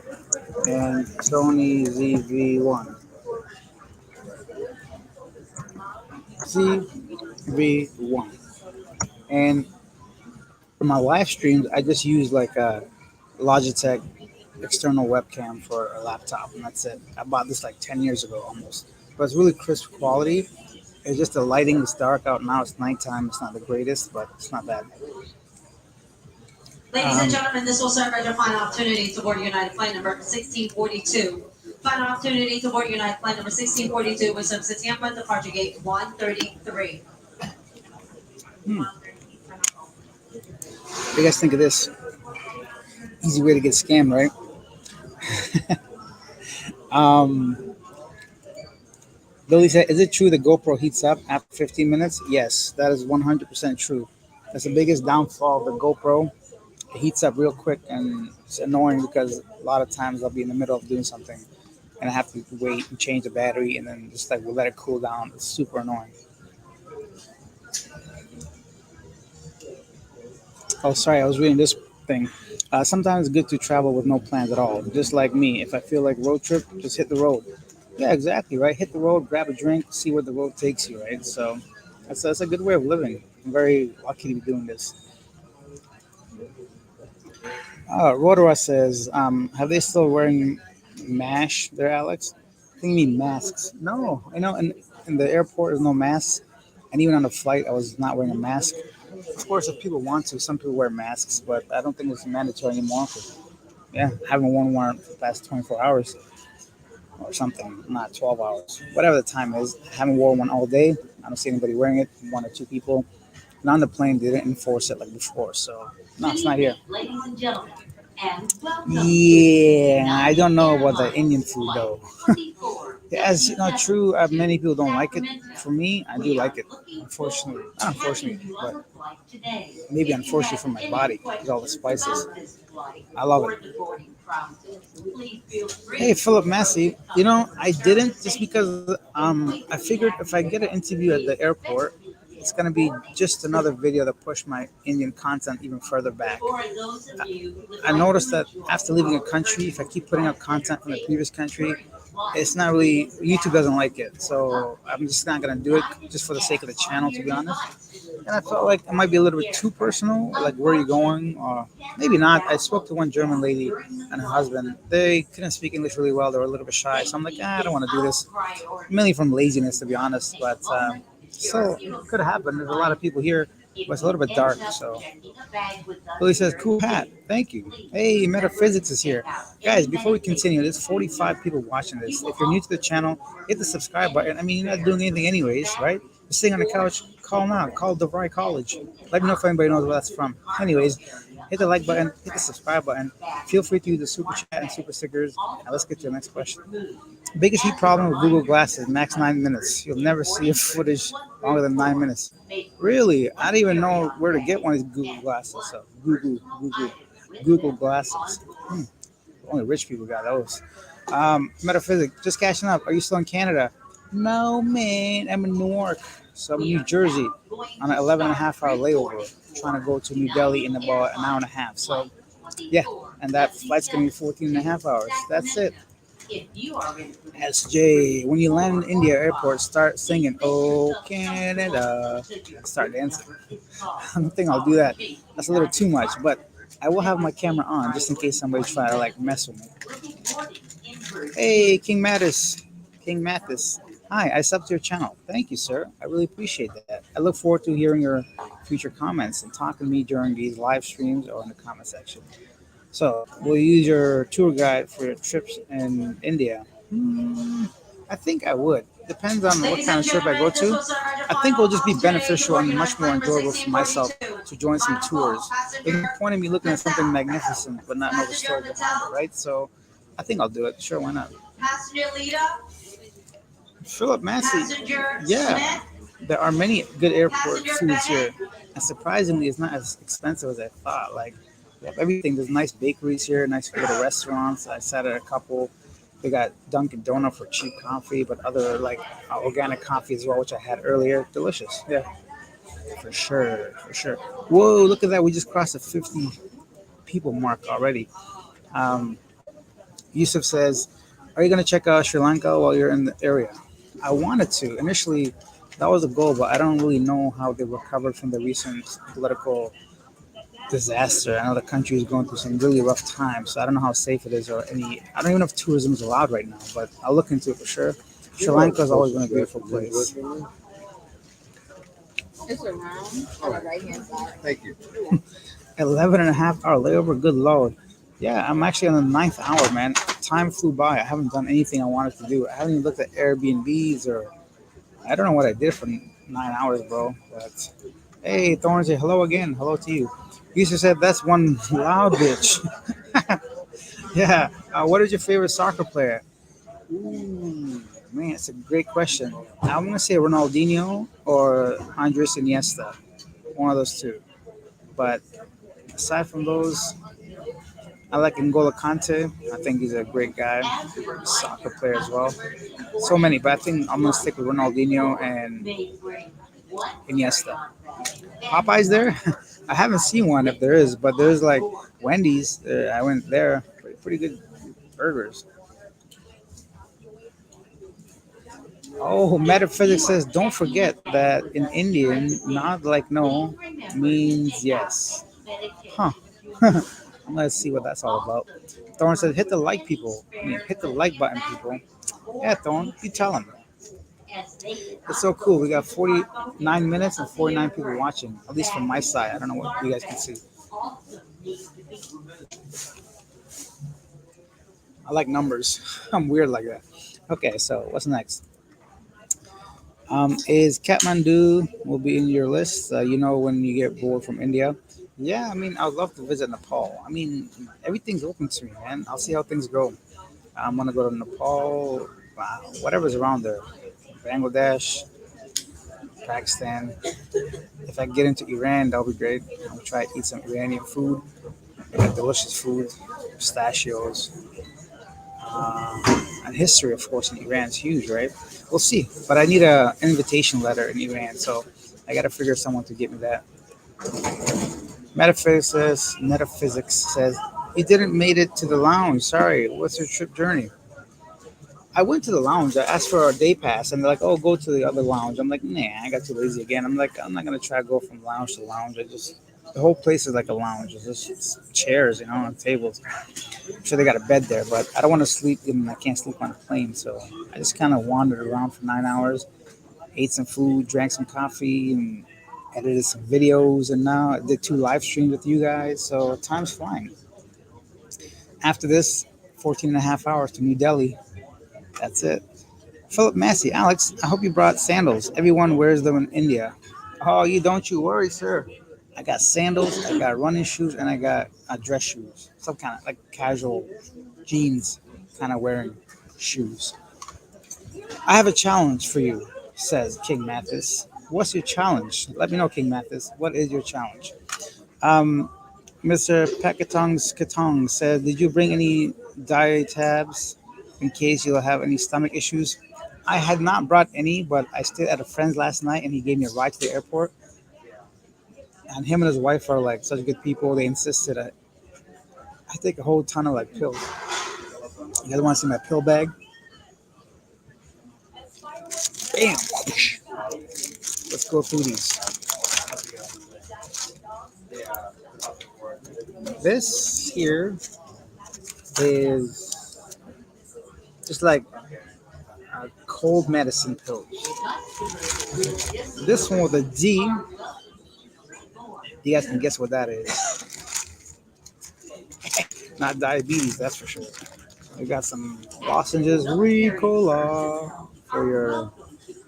and Sony ZV-1. ZV-1. And for my live streams, I just use like a Logitech external webcam for a laptop, and that's it. I bought this like 10 years ago almost. But it's really crisp quality. It's just the lighting is dark out now. It's nighttime. It's not the greatest, but it's not bad. Ladies and gentlemen, this will serve as your final opportunity to board United Flight number 1642. Final opportunity to board United Flight number 1642 with service to Tampa, departure gate 133. Hmm. What do you guys think of this? Easy way to get scammed, right? um, Billy said, "Is it true the GoPro heats up after 15 minutes?" Yes, that is 100% true. That's the biggest downfall of the GoPro. It heats up real quick, and it's annoying because a lot of times I'll be in the middle of doing something and I have to wait and change the battery, and then just like we'll let it cool down. It's super annoying. Oh, sorry, I was reading this thing. Sometimes it's good to travel with no plans at all. Just like me, if I feel like road trip, just hit the road. Yeah, exactly, right? Hit the road, grab a drink, see where the road takes you, right? So that's a good way of living. I'm very lucky to be doing this. Rodora says, have they still wearing MASH there, Alex? I think you mean masks. No, I know in the airport there's no masks. And even on the flight, I was not wearing a mask. Of course, if people want to, some people wear masks, but I don't think it's mandatory anymore. 'Cause, yeah, I haven't worn one for the past 24 hours or something, not 12 hours. Whatever the time is, I haven't worn one all day. I don't see anybody wearing it, one or two people. And on the plane, they didn't enforce it like before. So, no, it's not here. Ladies and gentlemen, and welcome Yeah, I don't know about the Indian food though. 24. As you know, true, many people don't like it. For me, I do like it. Unfortunately, not unfortunately, but maybe unfortunately for my body with all the spices. I love it. Hey, Philip Massey. You know, I didn't just because I figured if I get an interview at the airport, it's gonna be just another video to push my Indian content even further back. I noticed that after leaving a country, if I keep putting up content from the previous country, it's not really YouTube doesn't like it. So I'm just not gonna do it just for the sake of the channel, to be honest. And I felt like it might be a little bit too personal, like where are you going, or maybe not. I spoke to one German lady and her husband. They couldn't speak English really well. They were a little bit shy. So I'm like, I don't want to do this, mainly from laziness, to be honest. But still, it could happen. There's a lot of people here, but it's a little bit dark. So Billy says, cool hat. Thank you. Hey, Metaphysics is here. Guys, before we continue, there's 45 people watching this. If you're new to the channel, hit the subscribe button. I mean, you're not doing anything anyways, right? You're sitting on the couch, call now. Call DeVry College. Let me know if anybody knows where that's from. Anyways, hit the like button, hit the subscribe button. Feel free to use the super chat and super stickers. Now let's get to the next question. Biggest heat problem with Google Glasses, max 9 minutes. You'll never see a footage longer than 9 minutes. Really? I don't even know where to get one of these Google Glasses. So Google Glasses. Only rich people got those. Metaphysics, just catching up. Are you still in Canada? No, man. I'm in Newark. So I'm in New Jersey on an 11 and a half hour layover, trying to go to New Delhi in about an hour and a half. So, yeah. And that flight's going to be 14 and a half hours. That's it. SJ, when you land in India airport, start singing "Oh Canada," start dancing. I don't think I'll do that. That's a little too much, but I will have my camera on just in case somebody try to like mess with me. Hey, King Mathis. Hi, I subbed to your channel. Thank you, sir. I really appreciate that. I look forward to hearing your future comments and talking to me during these live streams or in the comment section. So, will you use your tour guide for your trips in India? I think I would. Depends on what kind of trip I go to. I think it'll just be beneficial and much more enjoyable for myself to join some tours. There's no point in me looking at something magnificent but not know the story behind it, right? So, I think I'll do it. Sure, why not? Philip Massey. Yeah, there are many good airport foods here, and surprisingly, it's not as expensive as I thought. Like, they have everything. There's nice bakeries here, nice little restaurants. I sat at a couple. They got Dunkin' Donut for cheap coffee, but other like organic coffee as well, which I had earlier. Delicious. Yeah, for sure, for sure. Whoa, look at that. We just crossed the 50 people mark already. Um, Yusuf says, are you going to check out Sri Lanka while you're in the area? I wanted to. Initially, that was a goal, but I don't really know how they recovered from the recent political disaster. I know the country is going through some really rough times, so I don't know how safe it is or any. I don't even know if tourism is allowed right now, but I'll look into it for sure. Sri Lanka has always been a beautiful place. It's around on the right hand side. Thank you. 11 and a half hour layover, good lord. Yeah, I'm actually on the ninth hour, man. Time flew by. I haven't done anything I wanted to do. I haven't even looked at Airbnbs or I don't know what I did for 9 hours, bro. But hey, Thorns, hello again. Hello to you. Yusuf said that's one loud bitch. Yeah. What is your favorite soccer player? Ooh, man, it's a great question. I'm gonna say Ronaldinho or Andres Iniesta. One of those two. But aside from those, I like N'Golo Kante. I think he's a great guy, soccer player as well. So many, but I think I'm gonna stick with Ronaldinho and Iniesta. Popeye's there? I haven't seen one if there is, but there's like Wendy's. I went there. Pretty good burgers. Oh, Metaphysics says, don't forget that in Indian, not like no means yes. Huh. Let's see what that's all about. Thorn says, hit the like people. I mean, hit the like button, people. Yeah, Thorn, you tell them. It's so cool. We got 49 minutes and 49 people watching, at least from my side. I don't know what you guys can see. I like numbers. I'm weird like that. Okay, so what's next? Is Kathmandu will be in your list? When you get bored from India. Yeah, I mean, I would love to visit Nepal. I mean, everything's open to me, man. I'll see how things go. I'm gonna go to Nepal, whatever's around there, Bangladesh, Pakistan. If I get into Iran, that'll be great. I'll try to eat some Iranian food. They got delicious food, pistachios, and history, of course, in Iran is huge, right? We'll see. But I need a invitation letter in Iran, so I got to figure someone to get me that. Metaphysics says you didn't made it to the lounge. Sorry. What's your trip journey? I went to the lounge. I asked for a day pass, and they're like, "Oh, go to the other lounge." I'm like, "Nah, I got too lazy again." I'm like, "I'm not gonna try to go from lounge to lounge. The whole place is like a lounge. It's chairs, and tables. I'm sure they got a bed there, but I don't want to sleep, and I can't sleep on a plane. So I just kind of wandered around for 9 hours, ate some food, drank some coffee, and edited some videos. And now I did 2 live streams with you guys. So time's flying. After this, 14 and a half hours to New Delhi. That's it. Philip Massey, Alex, I hope you brought sandals. Everyone wears them in India. Oh, you don't you worry, sir. I got sandals, I got running shoes, and I got dress shoes. Some kind of like casual jeans kind of wearing shoes. I have a challenge for you, says King Mathis. What's your challenge? Let me know, King Mathis. What is your challenge? Um, Mr. Pakatongs Katong says, did you bring any diet tabs in case you'll have any stomach issues? I had not brought any, but I stayed at a friend's last night and he gave me a ride to the airport. And him and his wife are like such good people. They insisted I take a whole ton of like pills. You guys want to see my pill bag? Bam! Let's go through these. This here is just like cold medicine pills. This one with a D, you guys can guess what that is. Not diabetes, that's for sure. We got some lozenges, Ricola for your.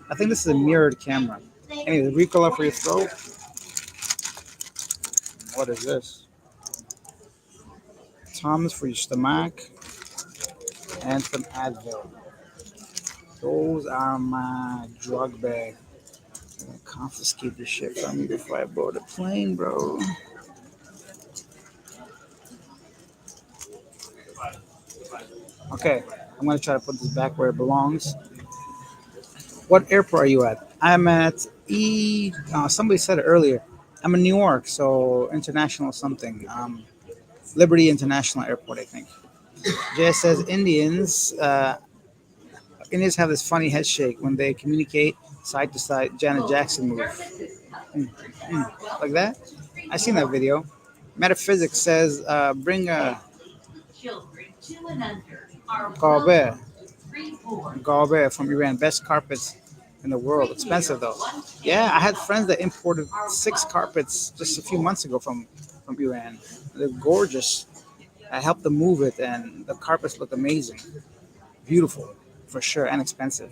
I think this is a mirrored camera. Anyway, Ricola for your throat. What is this? Tums for your stomach, and some Advil. Those are my drug bag. I'm gonna confiscate this shit from me before I board the plane, bro. Okay, I'm gonna try to put this back where it belongs. What airport are you at? I'm at somebody said it earlier. I'm in New York, so international something. Liberty International Airport, I think. JS says Indians have this funny head shake when they communicate side to side. Janet Jackson move. Like that. I seen that video. Metaphysics says bring a Galbe, Galbe from Iran. Best carpets in the world. Expensive though. Yeah, I had friends that imported 6 carpets just a few months ago from Iran. They're gorgeous. I helped them move it, and the carpets look amazing, beautiful, for sure, and expensive.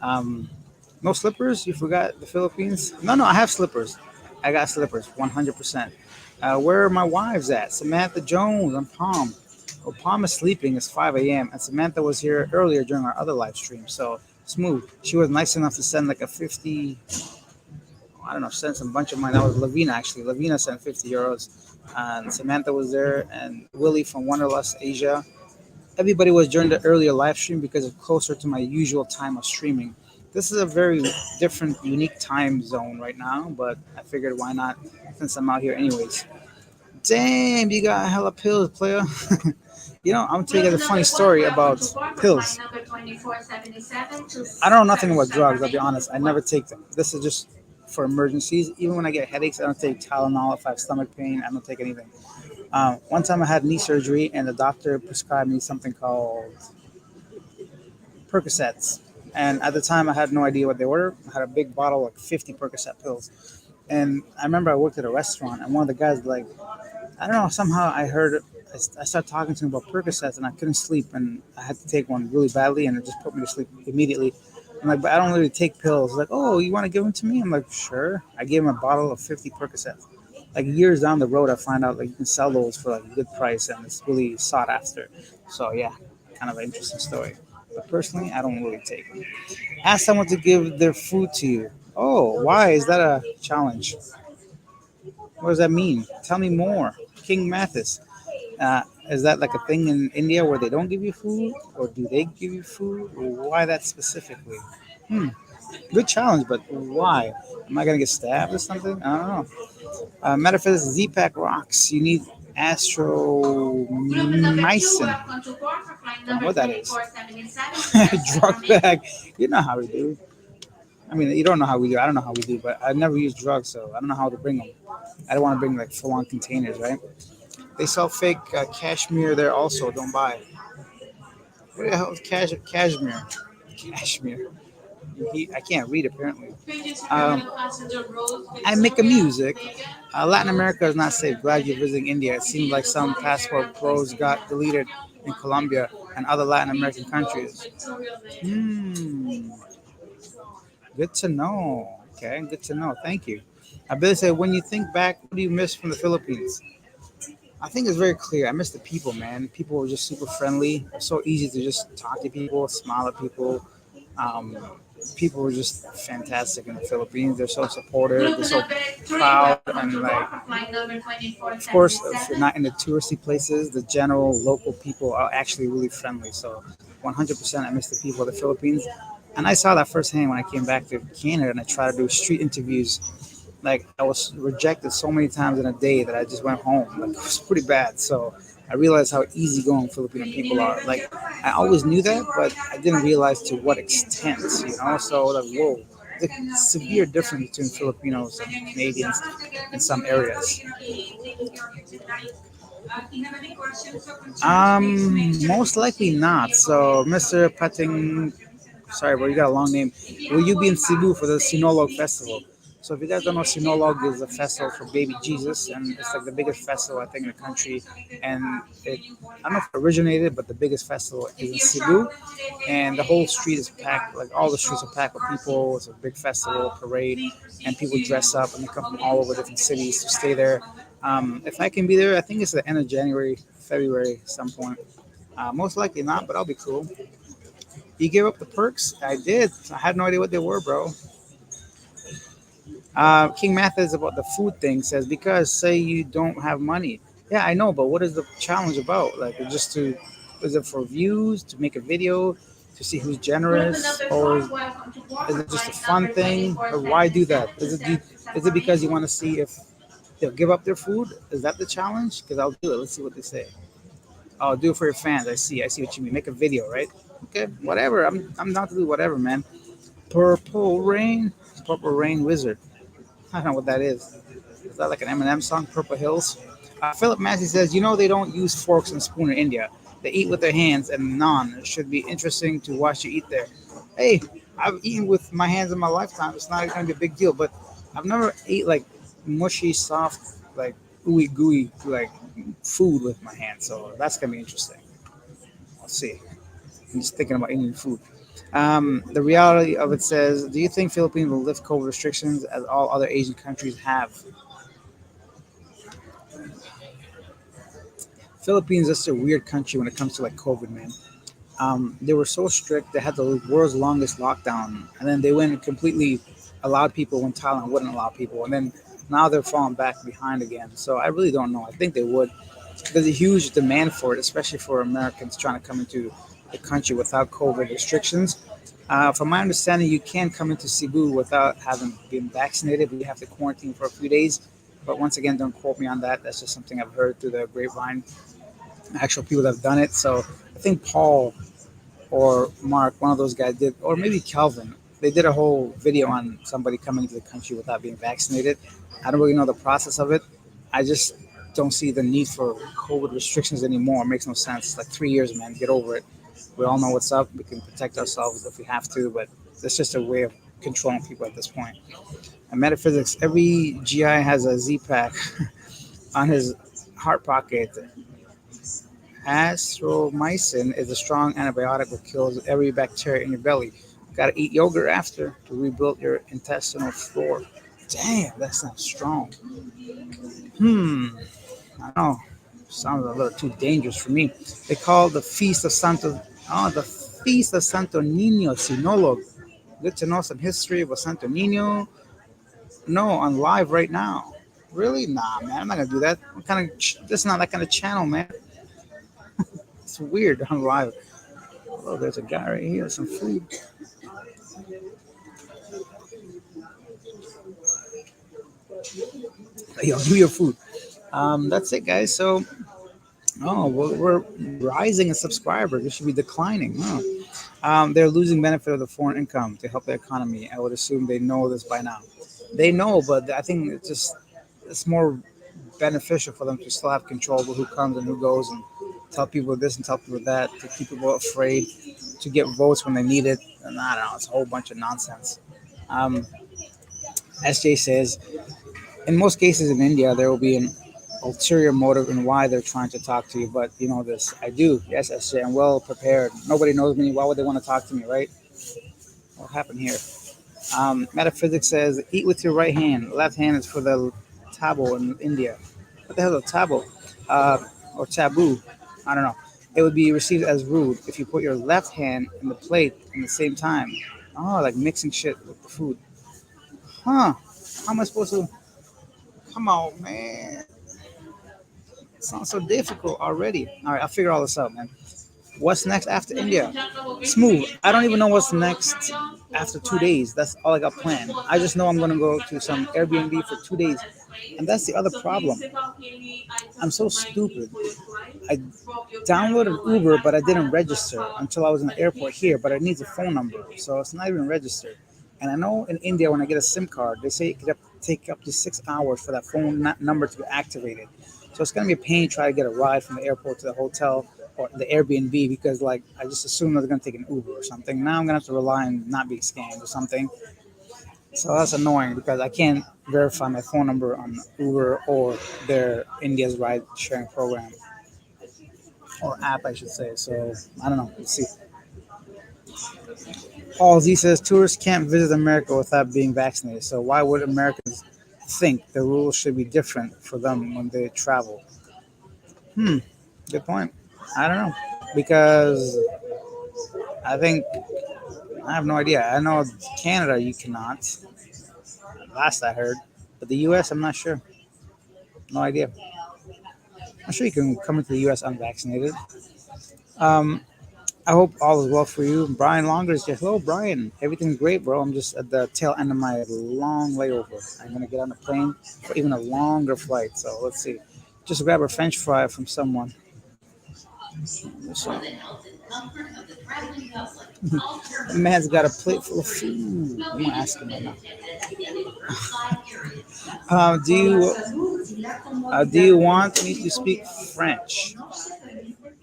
Um, no slippers. You forgot the Philippines? No, I have slippers. I got slippers, 100%. Where are my wives at? Samantha Jones and Palm. Well, Palm is sleeping. It's 5 a.m. and Samantha was here earlier during our other live stream. So smooth. She was nice enough to send like a 50. I don't know, sent some bunch of mine. That was Lavina actually. Lavina sent 50 euros, and Samantha was there, and Willie from Wanderlust Asia. Everybody was during the earlier live stream because it's closer to my usual time of streaming. This is a very different, unique time zone right now, but I figured why not since I'm out here anyways. Damn, you got hella pills, player. I'm gonna tell you guys a funny story about pills. I don't know nothing about drugs, I'll be honest. I never take them. This is just for emergencies. Even when I get headaches, I don't take Tylenol. If I have stomach pain, I don't take anything. One time I had knee surgery, and the doctor prescribed me something called Percocets. And at the time, I had no idea what they were. I had a big bottle, like 50 Percocet pills. And I remember I worked at a restaurant, and one of the guys, like, I don't know, somehow I started talking to him about Percocets, and I couldn't sleep, and I had to take one really badly, and it just put me to sleep immediately. I'm like, but I don't really take pills. Like, oh, you want to give them to me? I'm like, sure. I gave him a bottle of 50 Percocet. Like years down the road, I find out like you can sell those for like a good price, and it's really sought after. So yeah, kind of an interesting story. But personally, I don't really take them. Ask someone to give their food to you. Oh, why is that a challenge? What does that mean? Tell me more. King Mathis. Is that like a thing in India where they don't give you food, or do they give you food? Or why that specifically? Hmm. Good challenge, but why? Am I gonna get stabbed or something? I don't know. Metaphysics Z-Pack rocks. You need astromycin. Don't know what that is. Drug bag. You know how we do. I mean, you don't know how we do. I don't know how we do, but I've never used drugs, so I don't know how to bring them. I don't want to bring like full-on containers, right? They sell fake cashmere there also. Don't buy. What the hell is cashmere? Cashmere. I can't read apparently. Um, I make a music. Latin America is not safe. Glad you're visiting India. It seems like some passport pros got deleted in Colombia and other Latin American countries. Hmm. Good to know. Okay, good to know. Thank you. I better say, when you think back, what do you miss from the Philippines? I think it's very clear. I miss the people, man. People were just super friendly. It's so easy to just talk to people, smile at people. Um, People were just fantastic in the Philippines. They're so supportive. They're so proud, and like, of course, if you're not in the touristy places, the general local people are actually really friendly. So, 100%, I miss the people of the Philippines, and I saw that firsthand when I came back to Canada and I tried to do street interviews. Like I was rejected so many times in a day that I just went home. Like it was pretty bad. So I realized how easygoing Filipino people are. Like I always knew that, but I didn't realize to what extent. So like whoa, the severe difference between Filipinos and Canadians in some areas. Most likely not. So Mr. Pating, sorry, bro, you got a long name. Will you be in Cebu for the Sinolog Festival? So if you guys don't know, Sinolog is a festival for baby Jesus, and it's like the biggest festival I think in the country. And I don't know if it originated, but the biggest festival is in Cebu, and the whole street is packed. Like all the streets are packed with people. It's a big festival parade, and people dress up and they come from all over different cities to stay there. If I can be there, I think it's the end of January, February, some point. Most likely not, but I'll be cool. You gave up the perks? I did. I had no idea what they were, bro. King Mathis about the food thing says because say you don't have money. Yeah, I know, but what is the challenge about? Like, just to is it for views to make a video to see who's generous, or is it just a fun thing, or why do that? Is it because you want to see if they'll give up their food? Is that the challenge? Because I'll do it. Let's see what they say. I'll do it for your fans. I see what you mean. Make a video, right? Okay, whatever. I'm down to do whatever, man. Purple Rain, Purple Rain Wizard. I don't know what that is. Is that like an Eminem song, Purple Hills? Philip Massey says, they don't use forks and spoon in India. They eat with their hands and naan. It should be interesting to watch you eat there. Hey, I've eaten with my hands in my lifetime. It's not going to be a big deal, but I've never ate like mushy, soft, like ooey gooey, like food with my hands. So that's going to be interesting. I'll see. I'm just thinking about Indian food. The reality of it says, do you think Philippines will lift COVID restrictions as all other Asian countries have? Philippines is just a weird country when it comes to like COVID, man. They were so strict. They had the world's longest lockdown, and then they went and completely allowed people when Thailand wouldn't allow people, and then now they're falling back behind again. So I really don't know. I think they would. There's a huge demand for it, especially for Americans trying to come into the country without COVID restrictions. From my understanding, you can come into Cebu without having been vaccinated, but you have to quarantine for a few days. But once again, don't quote me on that. That's just something I've heard through the grapevine. Actual people that have done it. So I think Paul or Mark, one of those guys did, or maybe Calvin. They did a whole video on somebody coming to the country without being vaccinated. I don't really know the process of it. I just don't see the need for COVID restrictions anymore. It makes no sense. Like 3 years, man. Get over it. We all know what's up. We can protect ourselves if we have to, but it's just a way of controlling people at this point. And metaphysics, every GI has a Z pack on his heart pocket. Azithromycin is a strong antibiotic that kills every bacteria in your belly. Gotta eat yogurt after to rebuild your intestinal flora. Damn, that sounds strong. I don't know. Sounds a little too dangerous for me. They call the Feast of Santo. Oh, the Feast of Santo Nino Sinolo. Good to know some history of a Santo Nino. No, on live right now. Really? Nah, man. I'm not gonna do that. What kind of? This is not that kind of channel, man. It's weird on live. Oh, there's a guy right here. Some food. Yo, do your food. That's it, guys. So, oh, we're rising in subscribers. We should be declining. Huh? They're losing benefit of the foreign income to help the economy. I would assume they know this by now. They know, but I think it's more beneficial for them to still have control over who comes and who goes, and tell people this and tell people that, to keep people afraid to get votes when they need it. And I don't know, it's a whole bunch of nonsense. Um, SJ says, in most cases in India, there will be an ulterior motive in why they're trying to talk to you. But you know this, I do. Yes, SJ, I'm well prepared. Nobody knows me. Why would they want to talk to me, right? What happened here? Metaphysics says, eat with your right hand. Left hand is for the tabo in India. What the hell is a tabo? Or taboo? I don't know. It would be received as rude if you put your left hand in the plate at the same time. Oh, like mixing shit with the food. Huh? How am I supposed to? Come on, man. It sounds so difficult already. All right, I'll figure all this out, man. What's next after India? Smooth. I don't even know what's next after 2 days. That's all I got planned. I just know I'm gonna go to some Airbnb for 2 days, and that's the other problem. I'm so stupid. I downloaded Uber, but I didn't register until I was in the airport here. But it needs a phone number, so it's not even registered. And I know in India, when I get a SIM card, they say it could take up to 6 hours for that phone number to be activated. So it's gonna be a pain to try to get a ride from the airport to the hotel or the Airbnb, because like I just assumed I was gonna take an Uber or something. Now I'm gonna have to rely on not being scammed or something. So that's annoying because I can't verify my phone number on Uber or their India's ride sharing program or app, I should say. So I don't know. Let's see. Paul Z says tourists can't visit America without being vaccinated. So why would Americans think the rules should be different for them when they travel? Good point. I don't know, because I think I have no idea. I know Canada you cannot. Last I heard, but the U.S. I'm not sure. No idea. I'm sure you can come into the U.S. unvaccinated. Um, I hope all is well for you. Brian Longer is just, hello, Brian. Everything's great, bro. I'm just at the tail end of my long layover. I'm going to get on a plane for even a longer flight. So let's see. Just grab a French fry from someone. So, the man's got a plate full of food. I'm going to ask him right now. Uh, do you want me to speak French?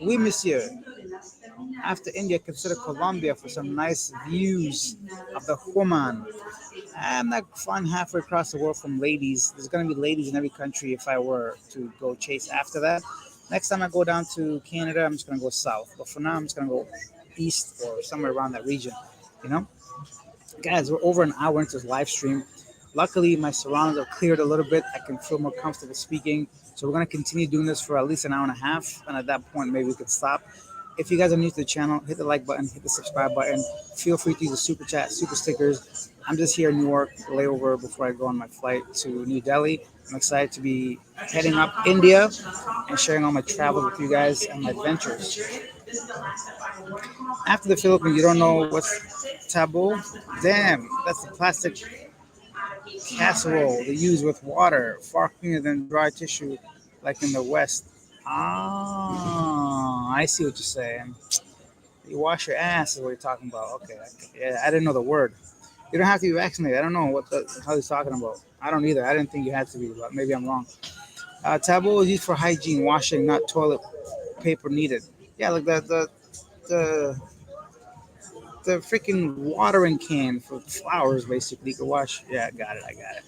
Oui, monsieur. After India, consider Colombia for some nice views of the woman. I'm not flying halfway across the world from ladies. There's going to be ladies in every country if I were to go chase after that. Next time I go down to Canada, I'm just going to go south. But for now, I'm just going to go east or somewhere around that region. You know? Guys, we're over an hour into this live stream. Luckily, my surroundings are cleared a little bit. I can feel more comfortable speaking. So we're going to continue doing this for at least an hour and a half. And at that point, maybe we could stop. If you guys are new to the channel, hit the like button, hit the subscribe button. Feel free to use the super chat, super stickers. I'm just here in Newark, layover before I go on my flight to New Delhi. I'm excited to be heading up India and sharing all my travels with you guys and my adventures. After the Philippines, you don't know what's taboo? Damn, that's the plastic casserole they use with water, far cleaner than dry tissue like in the West. Ah, I see what you're saying. You wash your ass is what you're talking about. Okay. Yeah, I didn't know the word. You don't have to be vaccinated. I don't know how he's talking about. I don't either. I didn't think you had to be, but maybe I'm wrong. Taboo is used for hygiene, washing, not toilet paper needed. Yeah, like the the freaking watering can for flowers, basically. You can wash. Yeah, I got it.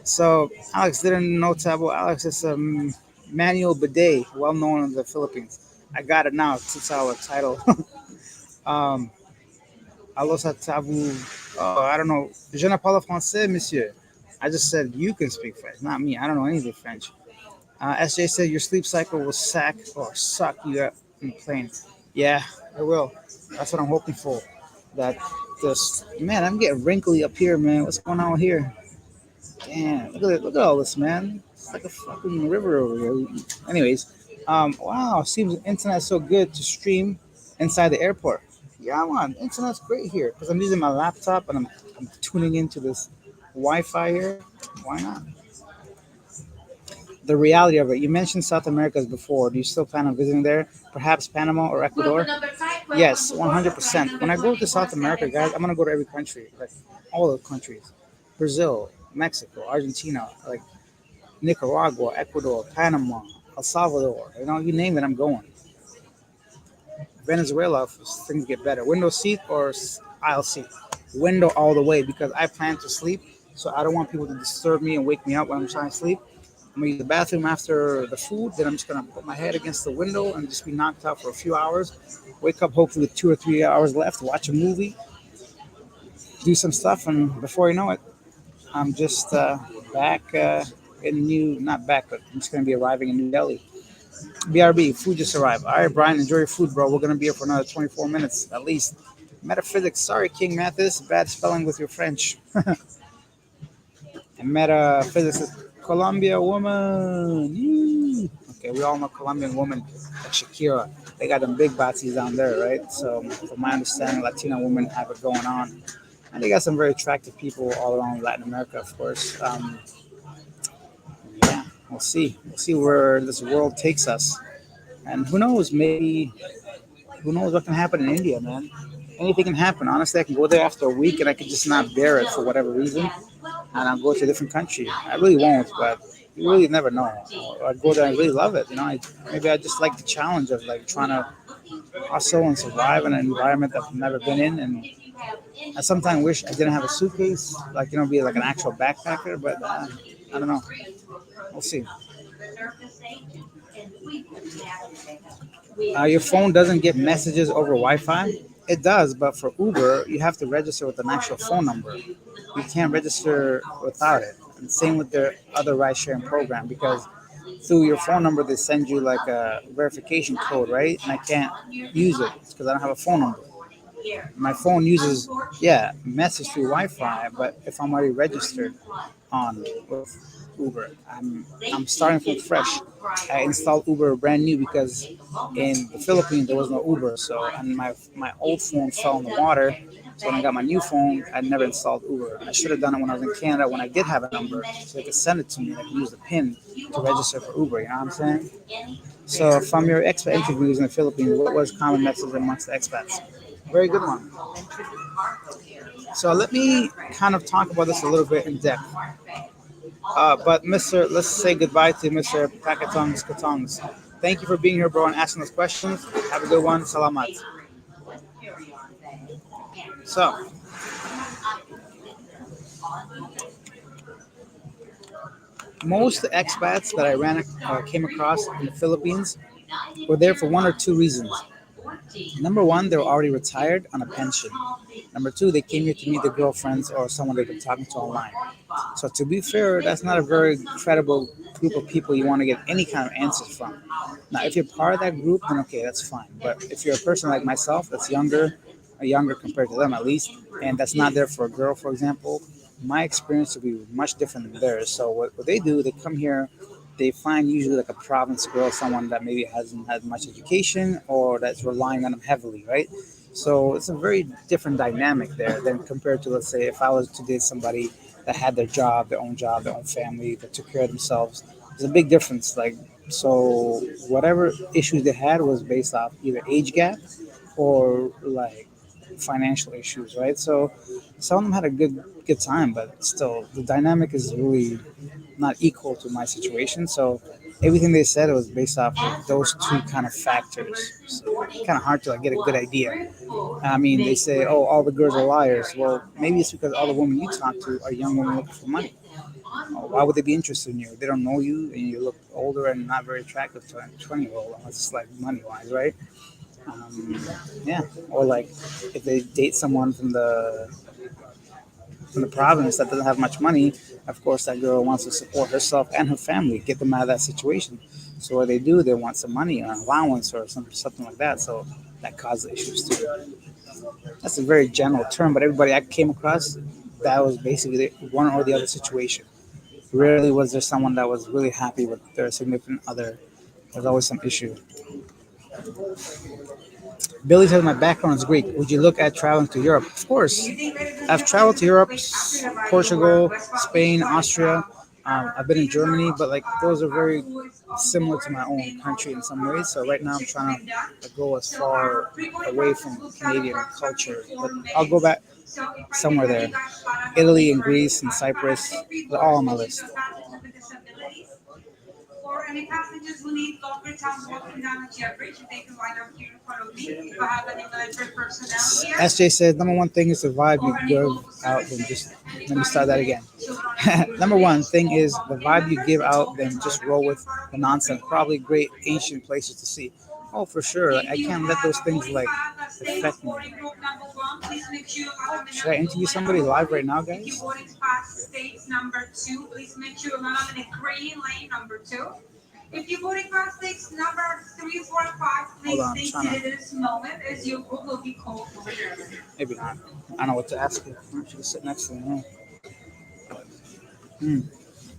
So Alex didn't know taboo. Alex is a manual bidet, well known in the Philippines. I got it now. It's our title. um, Alors, ça tabou. Oh, I don't know. Je ne parle français, monsieur. I just said you can speak French, not me. I don't know anything French. SJ said your sleep cycle will sack or suck you up in the plane. Yeah, it will. That's what I'm hoping for. That this man, I'm getting wrinkly up here, man. What's going on here? Damn, look at it, look at all this, man. It's like a fucking river over here. Anyways, wow, seems the internet's so good to stream inside the airport. Yeah, man, internet's great here because I'm using my laptop and I'm tuning into this Wi-Fi here. Why not? The reality of it. You mentioned South Americas before. Do you still plan on visiting there? Perhaps Panama or Ecuador? Yes, 100%. When I go to South America, guys, I'm gonna go to every country, like all the countries: Brazil, Mexico, Argentina, like Nicaragua, Ecuador, Panama, El Salvador. You know, you name it, I'm going. Venezuela, if things get better. Window seat or aisle seat? Window all the way because I plan to sleep, so I don't want people to disturb me and wake me up when I'm trying to sleep. I'm gonna use the bathroom after the food. Then I'm just gonna put my head against the window and just be knocked out for a few hours. Wake up hopefully with 2 or 3 hours left. Watch a movie, do some stuff, and before you know it, I'm just back in New. Not back, but I'm just gonna be arriving in New Delhi. BRB, food just arrived. All right, Brian, enjoy your food, bro. We're gonna be here for another 24 minutes at least. Metaphysics. Sorry, King Mathis. Bad spelling with your French. And metaphysics is Colombia woman. Yee. Okay, we all know Colombian woman like Shakira. They got them big botties down there, right? So, from my understanding, Latina women have it going on. And they got some very attractive people all around Latin America, of course. Yeah, we'll see. We'll see where this world takes us. And who knows, maybe, who knows what can happen in India, man? Anything can happen. Honestly, I can go there after a week and I could just not bear it for whatever reason. And I'll go to a different country. I really won't, but you really never know. Or I'd go there and really love it. You know, maybe I just like the challenge of like trying to hustle and survive in an environment that I've never been in. And I sometimes wish I didn't have a suitcase, like, be like an actual backpacker, but I don't know. We'll see. Your phone doesn't get messages over Wi-Fi. It does, but for Uber, you have to register with an actual phone number. You can't register without it. And same with their other ride-sharing program because through your phone number they send you like a verification code, right? And I can't use it because I don't have a phone number. My phone uses message through Wi-Fi, but if I'm already registered on with Uber, I'm starting from fresh. I installed Uber brand new because in the Philippines there was no Uber, so and my old phone fell in the water. So when I got my new phone, I never installed Uber. I should have done it when I was in Canada when I did have a number, so they could send it to me. I could use the PIN to register for Uber. You know what I'm saying? So from your expat interviews in the Philippines, what was common message amongst the expats? Very good one. So let me kind of talk about this a little bit in depth. But let's say goodbye to Mr. Pakatongs Katongs. Thank you for being here, bro, and asking those questions. Have a good one. Salamat. So, most expats that I came across in the Philippines were there for one or two reasons. Number one, they were already retired on a pension. Number two, they came here to meet their girlfriends or someone they've been talking to online. So to be fair, that's not a very credible group of people you want to get any kind of answers from. Now, if you're part of that group, then okay, that's fine. But if you're a person like myself that's younger, or younger compared to them at least, and that's not there for a girl, for example, my experience will be much different than theirs. So what they do, they come here, they find usually like a province girl, someone that maybe hasn't had much education or that's relying on them heavily, right? So it's a very different dynamic there than compared to, let's say, if I was to date somebody that had job, their own family, that took care of themselves. There's a big difference. Like, so whatever issues they had was based off either age gap or like financial issues, right? So some of them had a good time, but still the dynamic is really not equal to my situation. So everything they said was based off of those two kind of factors. So kind of hard to like get a good idea. I mean, they say, oh, all the girls are liars. Well, maybe it's because all the women you talk to are young women looking for money. Why would they be interested in you? They don't know you and you look older and not very attractive to a 20-year-old unless it's like money wise, right? Um, yeah, or like if they date someone from the province that doesn't have much money, of course that girl wants to support herself and her family, get them out of that situation. So what they do, they want some money or allowance or something like that. So that causes issues too. That's a very general term, but everybody I came across, that was basically one or the other situation. Rarely was there someone that was really happy with their significant other. There's always some issue. Billy says my background is Greek. Would you look at traveling to Europe? Of course. I've traveled to Europe, Portugal, Spain, Austria. I've been in Germany, but like those are very similar to my own country in some ways. So right now I'm trying to go as far away from Canadian culture. But I'll go back somewhere there. Italy and Greece and Cyprus, they're all on my list. For any passengers who need longer time walking down the jet bridge, they can line up here in front of me. If I have any military personnel here. SJ says number one thing is the vibe you give out. Then just let me start that again. Number one thing is the vibe you give out. Then just roll with the nonsense. Probably great ancient places to see. Oh, for sure. Like, I can't let those things like affect me. Should I interview somebody live right now, guys? Boarding pass states number 2, please make sure you're not in a green lane number 2. If you boarding pass states number 3, 4, 5, please stay seated at this moment as your group will be called over there. Maybe not. I don't know what to ask you. I should sit next to me. Hmm.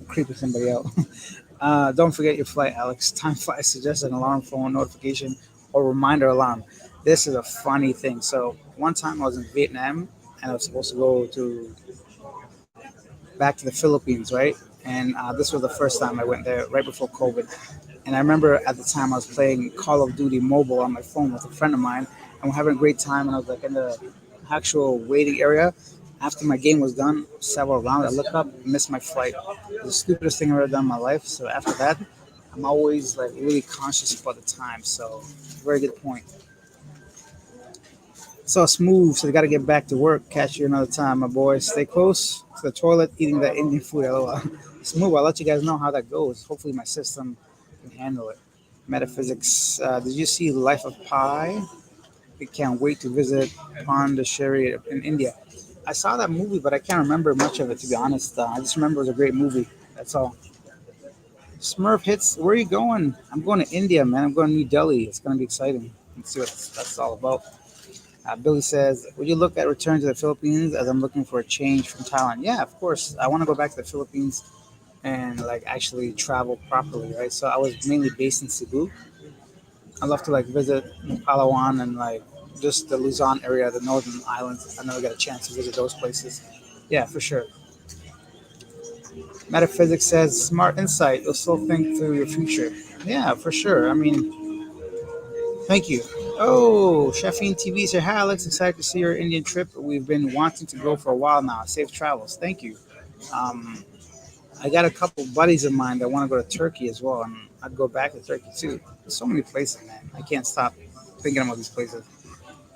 Creeping somebody out. Don't forget your flight, Alex. Time flight suggests an alarm phone notification or reminder alarm. This is a funny thing. So one time I was in Vietnam and I was supposed to go to back to the Philippines, right? And this was the first time I went there right before COVID. And I remember at the time I was playing Call of Duty Mobile on my phone with a friend of mine, and we're having a great time. And I was like in the actual waiting area. After my game was done, several rounds, I look up, missed my flight. It was the stupidest thing I've ever done in my life. So after that, I'm always like really conscious about the time. So very good point. So smooth. So they got to get back to work. Catch you another time, my boy. Stay close to the toilet, eating that Indian food. LOL. Smooth. I'll let you guys know how that goes. Hopefully my system can handle it. Metaphysics. Did you see Life of Pi? We can't wait to visit Pondicherry in India. I saw that movie, but I can't remember much of it to be honest. I just remember it was a great movie. That's all. Smurf hits. Where are you going? I'm going to India, man. I'm going to New Delhi. It's going to be exciting. Let's see what that's all about. Billy says, would you look at return to the Philippines as I'm looking for a change from Thailand? Yeah, of course. I want to go back to the Philippines and like actually travel properly, right? So I was mainly based in Cebu. I love to like visit Palawan and like just the Luzon area, the northern islands. I never got a chance to visit those places. Yeah, for sure. Metaphysics says smart insight. You'll still think through your future. Yeah, for sure. I mean, thank you. Oh, Sheffin TV said, hi, Alex. Excited to see your Indian trip. We've been wanting to go for a while now. Safe travels. Thank you. Um, I got a couple buddies of mine that want to go to Turkey as well, and I'd go back to Turkey too. There's so many places, man. I can't stop thinking about these places.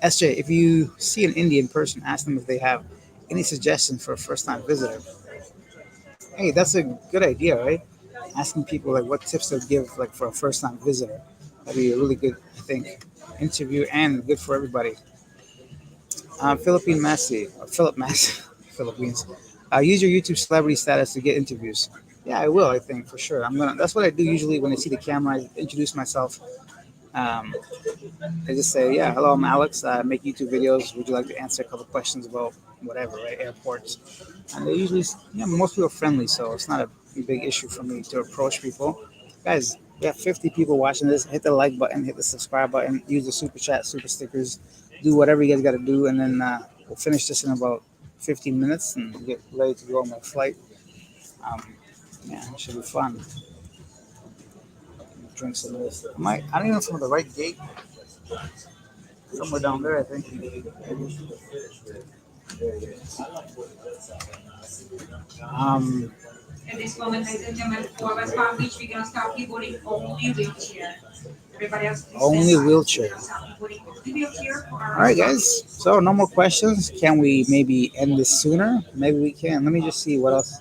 SJ, if you see an Indian person, ask them if they have any suggestions for a first-time visitor. Hey, that's a good idea, right? Asking people like what tips they'd give like for a first-time visitor. That'd be a really good, I think, interview and good for everybody. Philippine Massey, or Philip Massey, Philippines. Use your YouTube celebrity status to get interviews. Yeah, I will. I think for sure. I'm gonna. That's what I do usually when I see the camera. I introduce myself. Um, I just say, "Yeah, hello, I'm Alex. I make YouTube videos. Would you like to answer a couple questions about whatever, right? Airports." And they usually, most people are friendly, so it's not a big issue for me to approach people. Guys, we have 50 people watching this. Hit the like button, hit the subscribe button, use the super chat, super stickers, do whatever you guys got to do, and then we'll finish this in about 15 minutes and get ready to go on my flight. Um, yeah, it should be fun. Drink some of this. I don't even know if I'm at the right gate. Somewhere down there, I think. Um, At this moment, ladies and gentlemen, for West Palm Beach, we're gonna start boarding only wheelchair. Everybody else, please only stand by. wheelchair. Boarding only wheelchair for All our right, guys. So no more questions. Can we maybe end this sooner? Maybe we can. Let me just see what else.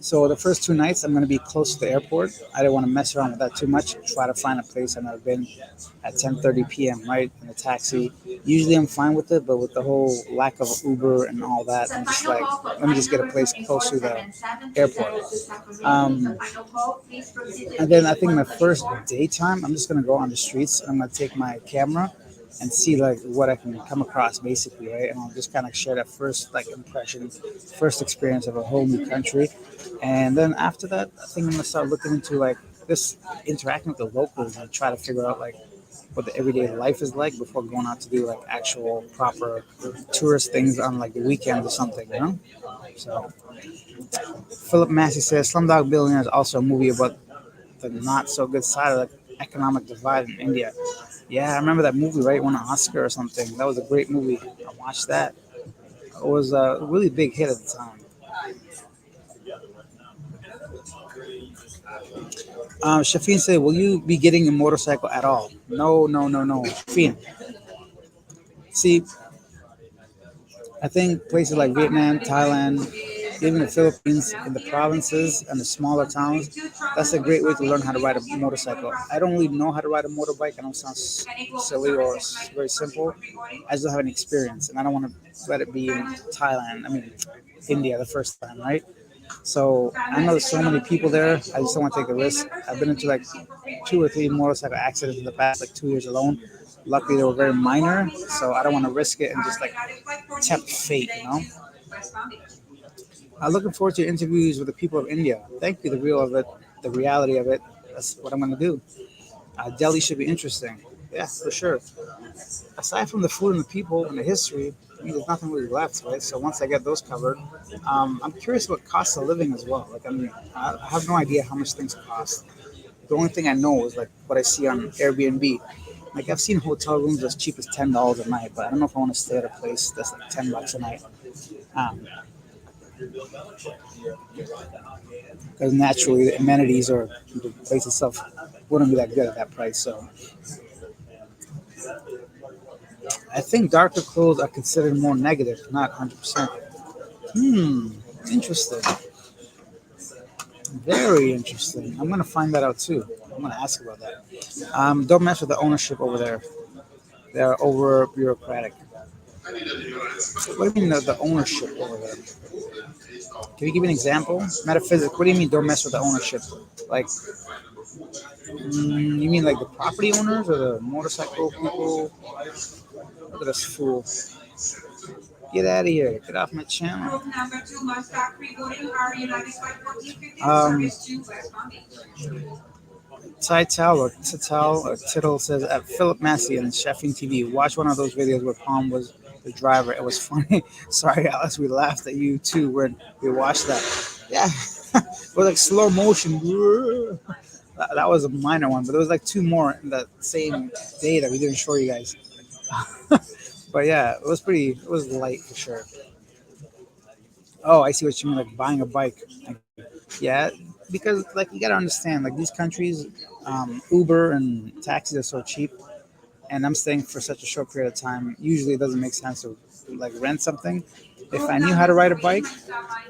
So the first 2 nights, I'm gonna be close to the airport. I don't want to mess around with that too much. Try to find a place I've never been at 10:30 p.m. right in a taxi. Usually I'm fine with it, but with the whole lack of Uber and all that, I'm just like, let me just get a place close to the airport. Um, and then I think my first daytime, I'm just gonna go on the streets. And I'm gonna take my camera and see like what I can come across, basically, right? And I'll just kind of share that first like impression, first experience of a whole new country. And then after that, I think I'm gonna start looking into like this interacting with the locals and try to figure out like what the everyday life is like before going out to do like actual proper tourist things on like the weekend or something, you know? So Philip Massey says Slumdog Billionaire is also a movie about the not so good side of the economic divide in India. Yeah, I remember that movie, right? It won an Oscar or something. That was a great movie. I watched that. It was a really big hit at the time. Shafin said, "Will you be getting a motorcycle at all?" No, no, no, no. Shafin, see, I think places like Vietnam, Thailand, even the Philippines, in the provinces and the smaller towns, that's a great way to learn how to ride a motorcycle. I don't really know how to ride a motorbike. I don't sound silly or very simple. I just don't have any experience, and I don't want to let it be in Thailand. I mean, India the first time, right? So I know there's so many people there. I just don't want to take the risk. I've been into like 2 or 3 motorcycle accidents in the past like 2 years alone. Luckily, they were very minor, so I don't want to risk it and just like tempt fate, you know. I'm looking forward to your interviews with the people of India. Thank you, the real of it, the reality of it. That's what I'm going to do. Delhi should be interesting. Yeah, for sure. Aside from the food and the people and the history, I mean, there's nothing really left, right? So once I get those covered, I'm curious about cost of living as well. Like, I mean, I have no idea how much things cost. The only thing I know is like what I see on Airbnb. Like I've seen hotel rooms as cheap as $10 a night, but I don't know if I want to stay at a place that's like $10 a night. Um, because naturally the amenities or the place itself wouldn't be that good at that price. So I think darker clothes are considered more negative, not 100%. Hmm, interesting. Very interesting. I'm gonna find that out too. I'm gonna ask about that. Don't mess with the ownership over there. They're over bureaucratic. What do you mean the ownership over there? Can you give me an example? Metaphysics. What do you mean? Don't mess with the ownership. Like, you mean like the property owners or the motorcycle people? Look at this fool. Get out of here. Get off my channel. Um, Title or Tittle says at Philip Massey and Chefing TV. Watch one of those videos where Palm was the driver. It was funny. Sorry, Alice, we laughed at you too when we watched that. Yeah, it was like slow motion. That was a minor one, but there was like 2 more in that same day that we didn't show you guys. But yeah, it was pretty. It was light for sure. Oh, I see what you mean, like buying a bike. Like, yeah, because like you gotta understand, like these countries, Uber and taxis are so cheap, and I'm staying for such a short period of time. Usually, it doesn't make sense to like rent something. If I knew how to ride a bike,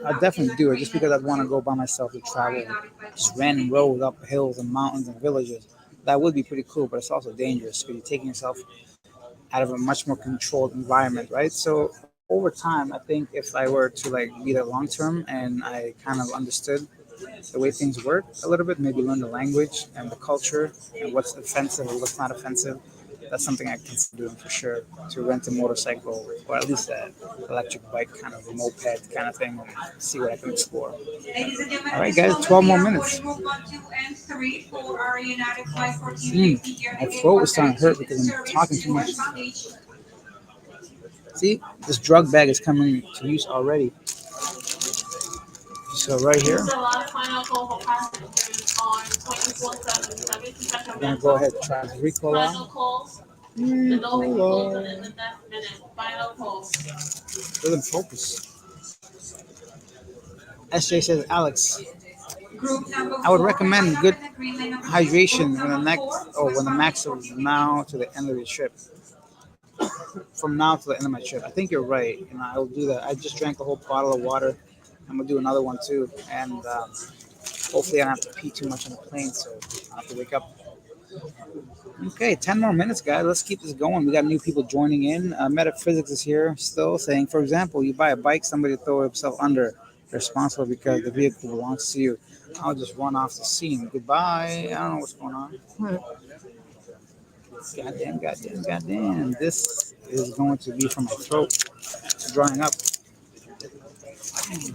I'd definitely do it. Just because I'd want to go by myself to travel, just random roads up hills and mountains and villages. That would be pretty cool, but it's also dangerous because you're taking yourself out of a much more controlled environment, right? So over time, I think if I were to like be there long term and I kind of understood the way things work a little bit, maybe learn the language and the culture and what's offensive or what's not offensive. That's something I consider doing for sure. To rent a motorcycle or at least an electric bike, kind of a moped kind of thing, and see what I can explore. All right, guys, 12 more minutes. My throat is starting to hurt because I'm talking too much. See, this drug bag is coming to use already. So right here, I'm gonna go ahead and try the Ricola. Ricola. Doesn't focus. SJ says, Alex, I would recommend good hydration when the max of now to the end of the trip. From now to the end of my trip. I think you're right. I will do that. I just drank a whole bottle of water I'm gonna do another one too, and hopefully I don't have to pee too much on the plane, so I have to wake up. Okay, 10 more minutes, guys. Let's keep this going. We got new people joining in. Metaphysics is here still saying, for example, you buy a bike, somebody throw himself under. You're responsible because the vehicle belongs to you. I'll just run off the scene. Goodbye. I don't know what's going on. Goddamn, goddamn, goddamn. This is going to be from my throat. It's drying up.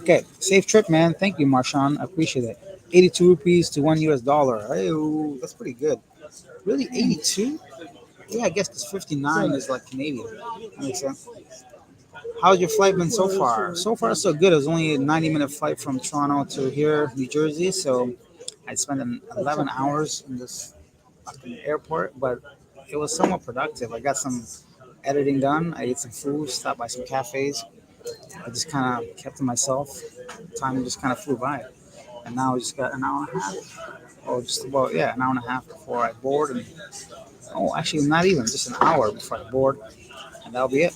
Okay, safe trip, man. Thank you, Marshawn. I appreciate it. 82 rupees to $1. Hey, that's pretty good. Really, 82? Yeah, I guess because 59 is like Canadian. That makes sense. How's your flight been so far? So far, so good. It was only a 90-minute flight from Toronto to here, New Jersey. So I spent 11 hours in this fucking airport, but it was somewhat productive. I got some editing done. I ate some food, stopped by some cafes. I just kind of kept to myself. Time just kind of flew by. And now I just got an hour and a half, or just about, yeah, an hour and a half before I board. And oh, actually, not even, just an hour before I board. And that'll be it.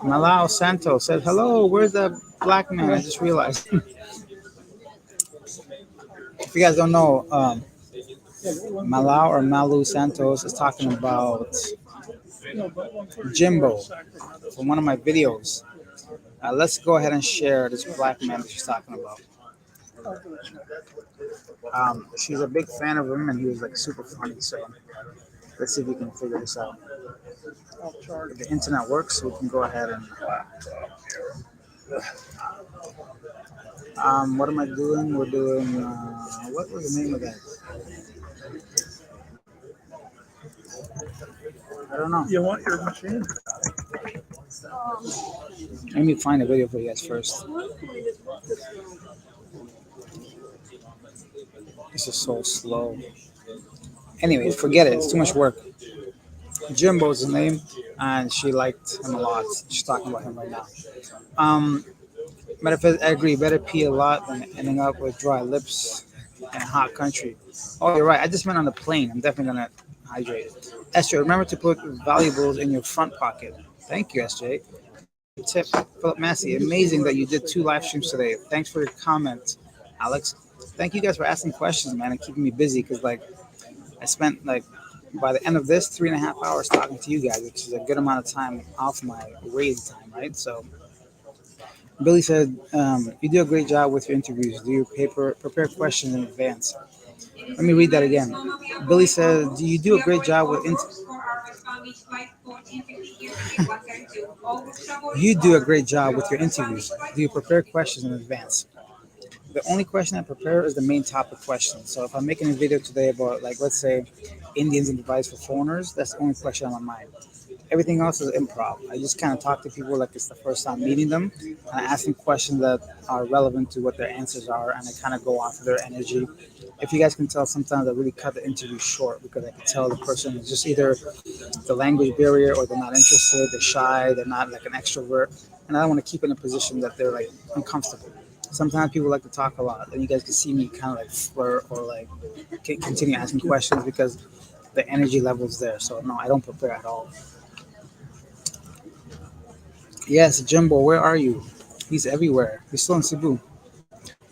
Malau Santos said, hello, where's that black man? I just realized. If you guys don't know, Malau or Malu Santos is talking about Jimbo from one of my videos. Let's go ahead and share this black man that she's talking about. She's a big fan of him, and he was like super funny. So let's see if we can figure this out. If the internet works, we can go ahead and. What am I doing? We're doing. What was the name of that? I don't know. You want your machine? Let me find a video for you guys first. This is so slow. Anyways, forget it. It's too much work. Jimbo's his name, and she liked him a lot. She's talking about him right now. Matter of fact, I agree. Better pee a lot than ending up with dry lips in a hot country. Oh, you're right. I just meant on the plane. I'm definitely gonna hydrate. SJ, remember to put valuables in your front pocket. Thank you, SJ. Great tip, Philip Massey. Amazing that you did 2 live streams today. Thanks for your comment, Alex. Thank you guys for asking questions, man, and keeping me busy. Because like, I spent like by the end of this 3.5 hours talking to you guys, which is a good amount of time off my raised time, right? So. Billy said, you do a great job with your interviews. Do you prepare questions in advance? Let me read that again. Billy said, do you do a great job with You do a great job with your interviews. Do you prepare questions in advance? The only question I prepare is the main topic question. So if I'm making a video today about, like, let's say, Indians and advice for foreigners, that's the only question on my mind. Everything else is improv. I just kind of talk to people like it's the first time meeting them, and I ask them questions that are relevant to what their answers are, and I kind of go off of their energy. If you guys can tell, sometimes I really cut the interview short because I can tell the person is just either the language barrier or they're not interested, they're shy, they're not like an extrovert, and I don't want to keep in a position that they're like uncomfortable. Sometimes people like to talk a lot, and you guys can see me kind of like flirt or like continue asking questions because the energy level's there. So no, I don't prepare at all. Yes, Jimbo, where are you? He's everywhere. He's still in Cebu.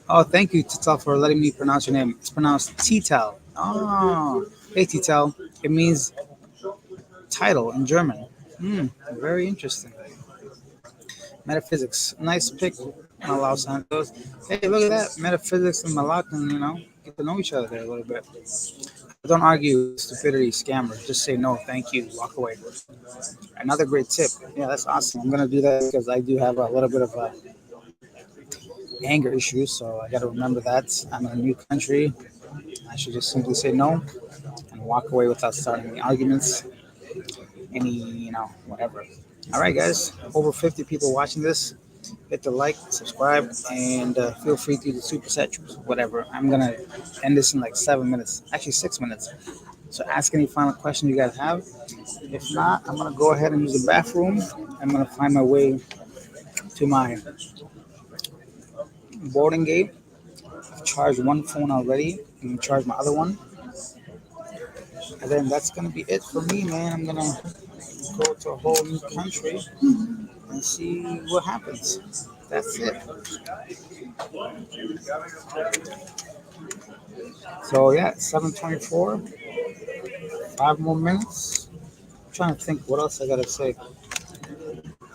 Oh, thank you, Tital, for letting me pronounce your name. It's pronounced Tital. Oh, hey, Tital. It means title in German. Very interesting. Metaphysics. Nice pick, Malau Santos. Hey, look at that. Metaphysics and Malak, and get to know each other there a little bit. Don't argue with stupidity, scammer. Just say no, thank you, walk away. Another great tip. Yeah, that's awesome. I'm gonna do that because I do have a little bit of anger issues, so I got to remember that I'm in a new country. I should just simply say no and walk away without starting any arguments, whatever. All right, guys. Over 50 people watching this. Hit the like, subscribe, and feel free to do the super chat, whatever. I'm gonna end this in like 7 minutes, actually 6 minutes. So ask any final question you guys have. If not, I'm gonna go ahead and use the bathroom. I'm gonna find my way to my boarding gate. I've charged one phone already. I'm gonna charge my other one, and then that's gonna be it for me, man. I'm gonna go to a whole new country. and see what happens. That's it. So yeah, 7:24. 5 more minutes. I'm trying to think what else I gotta say. I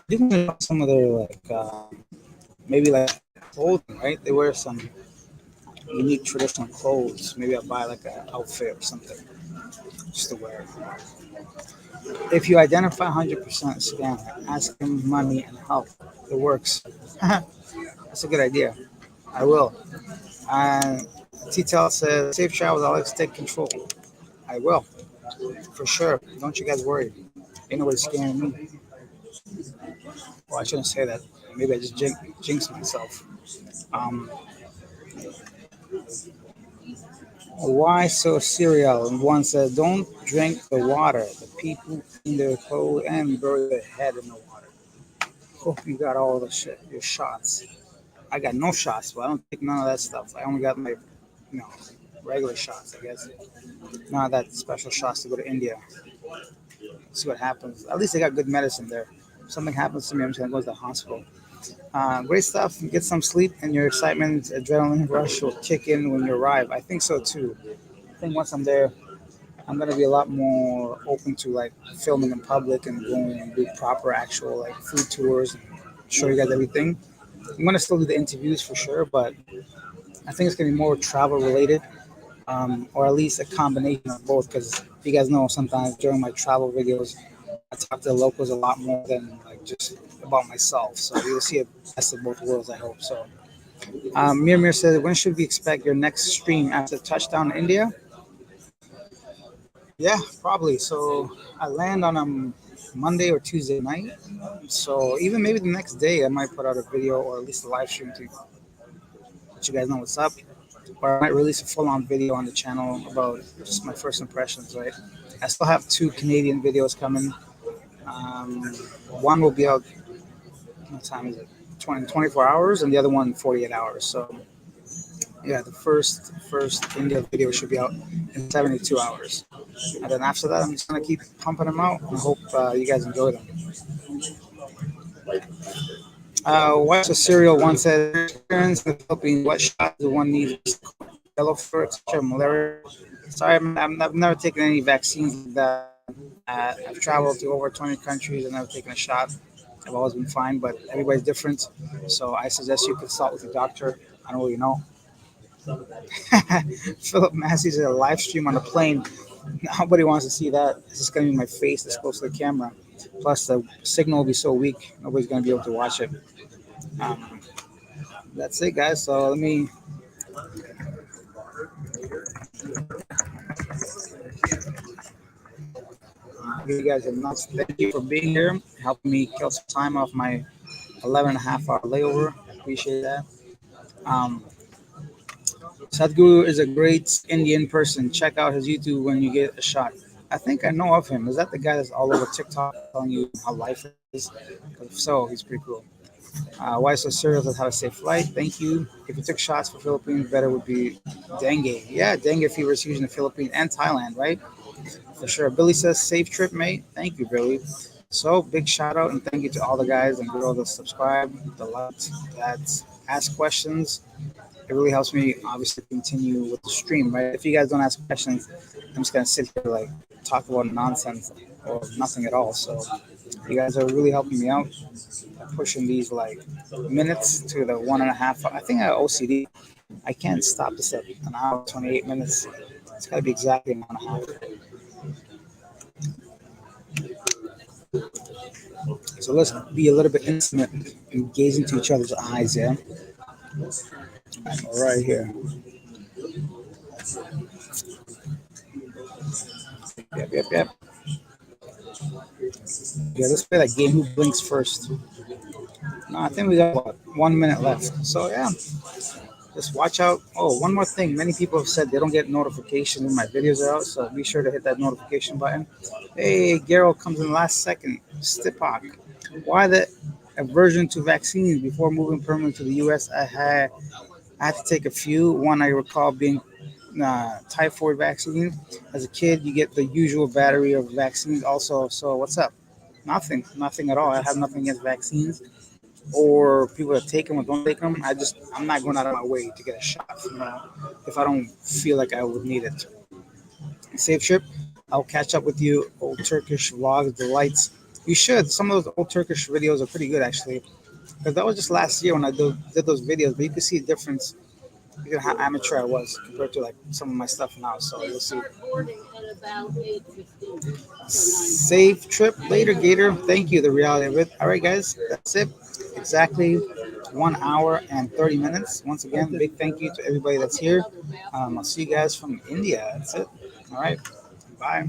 do want to know some of their maybe like clothing, right? They wear some unique traditional clothes. Maybe I'll buy like an outfit or something just to wear. If you identify 100% scam, ask him money and help. It works. That's a good idea. I will. And T-Tel says, safe travels, Alex, take control. I will, for sure. Don't you guys worry. Ain't nobody scamming me. Well, I shouldn't say that. Maybe I just jinxed myself. Um, why so cereal? And one says, don't drink the water. The people clean their clothes and bury their head in the water. Hope you got all the shit, your shots. I got no shots, but I don't take none of that stuff. I only got my, you know, regular shots, I guess. None of that special shots to go to India. See what happens. At least they got good medicine there. If something happens to me, I'm just gonna go to the hospital. Great stuff. Get some sleep, and your excitement, adrenaline rush will kick in when you arrive. I think so too. I think once I'm there, I'm gonna be a lot more open to like filming in public and going and do proper actual like food tours and show you guys everything. I'm gonna still do the interviews for sure, but I think it's gonna be more travel related, or at least a combination of both. Because you guys know sometimes during my travel videos, I talk to the locals a lot more than like just about myself. So you'll see a best of both worlds. I hope so. Mir says, when should we expect your next stream after touchdown in India? Yeah, probably. So I land on a Monday or Tuesday night. So even maybe the next day, I might put out a video or at least a live stream to let you guys know what's up. Or I might release a full-on video on the channel about just my first impressions. Right. I still have two Canadian videos coming. Um, one will be out. What time is it? 24 hours, and the other one 48 hours. So yeah, the first India video should be out in 72 hours, and then after that, I'm just gonna keep pumping them out and hope you guys enjoy them. What's a cereal? One said, experience in the Philippines. What shot do one need? Yellow fever, etc., malaria. Sorry, I've never taken any vaccines like that. I've traveled to over 20 countries and never taken a shot. I've always been fine, but everybody's different. So I suggest you consult with a doctor. I don't really know. Philip Massey's a live stream on a plane. Nobody wants to see that. It's just going to be my face that's close to the camera. Plus, the signal will be so weak, nobody's going to be able to watch it. Um, that's it, guys. So let me. Give you guys a nice thank you for being here, helping me kill some time off my 11 and a half hour layover. I appreciate that. Um, Sadhguru is a great Indian person. Check out his YouTube when you get a shot. I think I know of him. Is that the guy that's all over TikTok telling you how life is? If so, he's pretty cool. Why so serious with how to safe flight? Thank you. If you took shots for Philippines, better would be dengue. Yeah, dengue fever is huge in the Philippines and Thailand, right? For sure. Billy says, safe trip, mate. Thank you, Billy. So, big shout out and thank you to all the guys and girls that subscribe, the likes, that ask questions. It really helps me obviously continue with the stream, right? If you guys don't ask questions, I'm just gonna sit here like talk about nonsense or nothing at all. So you guys are really helping me out, pushing these like minutes to the 1.5. I think I have OCD. I can't stop this at an hour 28 minutes. It's gotta be exactly an hour and a half. So let's be a little bit intimate and gaze into each other's eyes, yeah? All right here. Yep. Yeah, let's play that game. Who blinks first? No, I think we got what, 1 minute left. So yeah, just watch out. Oh, one more thing. Many people have said they don't get notifications when my videos are out, so be sure to hit that notification button. Hey, Gerald comes in last second. Stipak. Why the aversion to vaccines? Before moving permanently to the U.S., I had to take a few. One I recall being typhoid vaccine. As a kid, you get the usual battery of vaccines. Also, so what's up? Nothing at all. I have nothing against vaccines or people that take them or don't take them. I'm not going out of my way to get a shot, if I don't feel like I would need it. Safe trip. I'll catch up with you. Old Turkish vlogs, delights. You should. Some of those old Turkish videos are pretty good actually. Because that was just last year when I did those videos, but you can see a difference. You know how amateur I was compared to like some of my stuff now. So you'll see. Safe trip later, Gator. Thank you. The reality of it. All right, guys. That's it. Exactly 1 hour and 30 minutes. Once again, big thank you to everybody that's here. I'll see you guys from India. That's it. All right. Bye.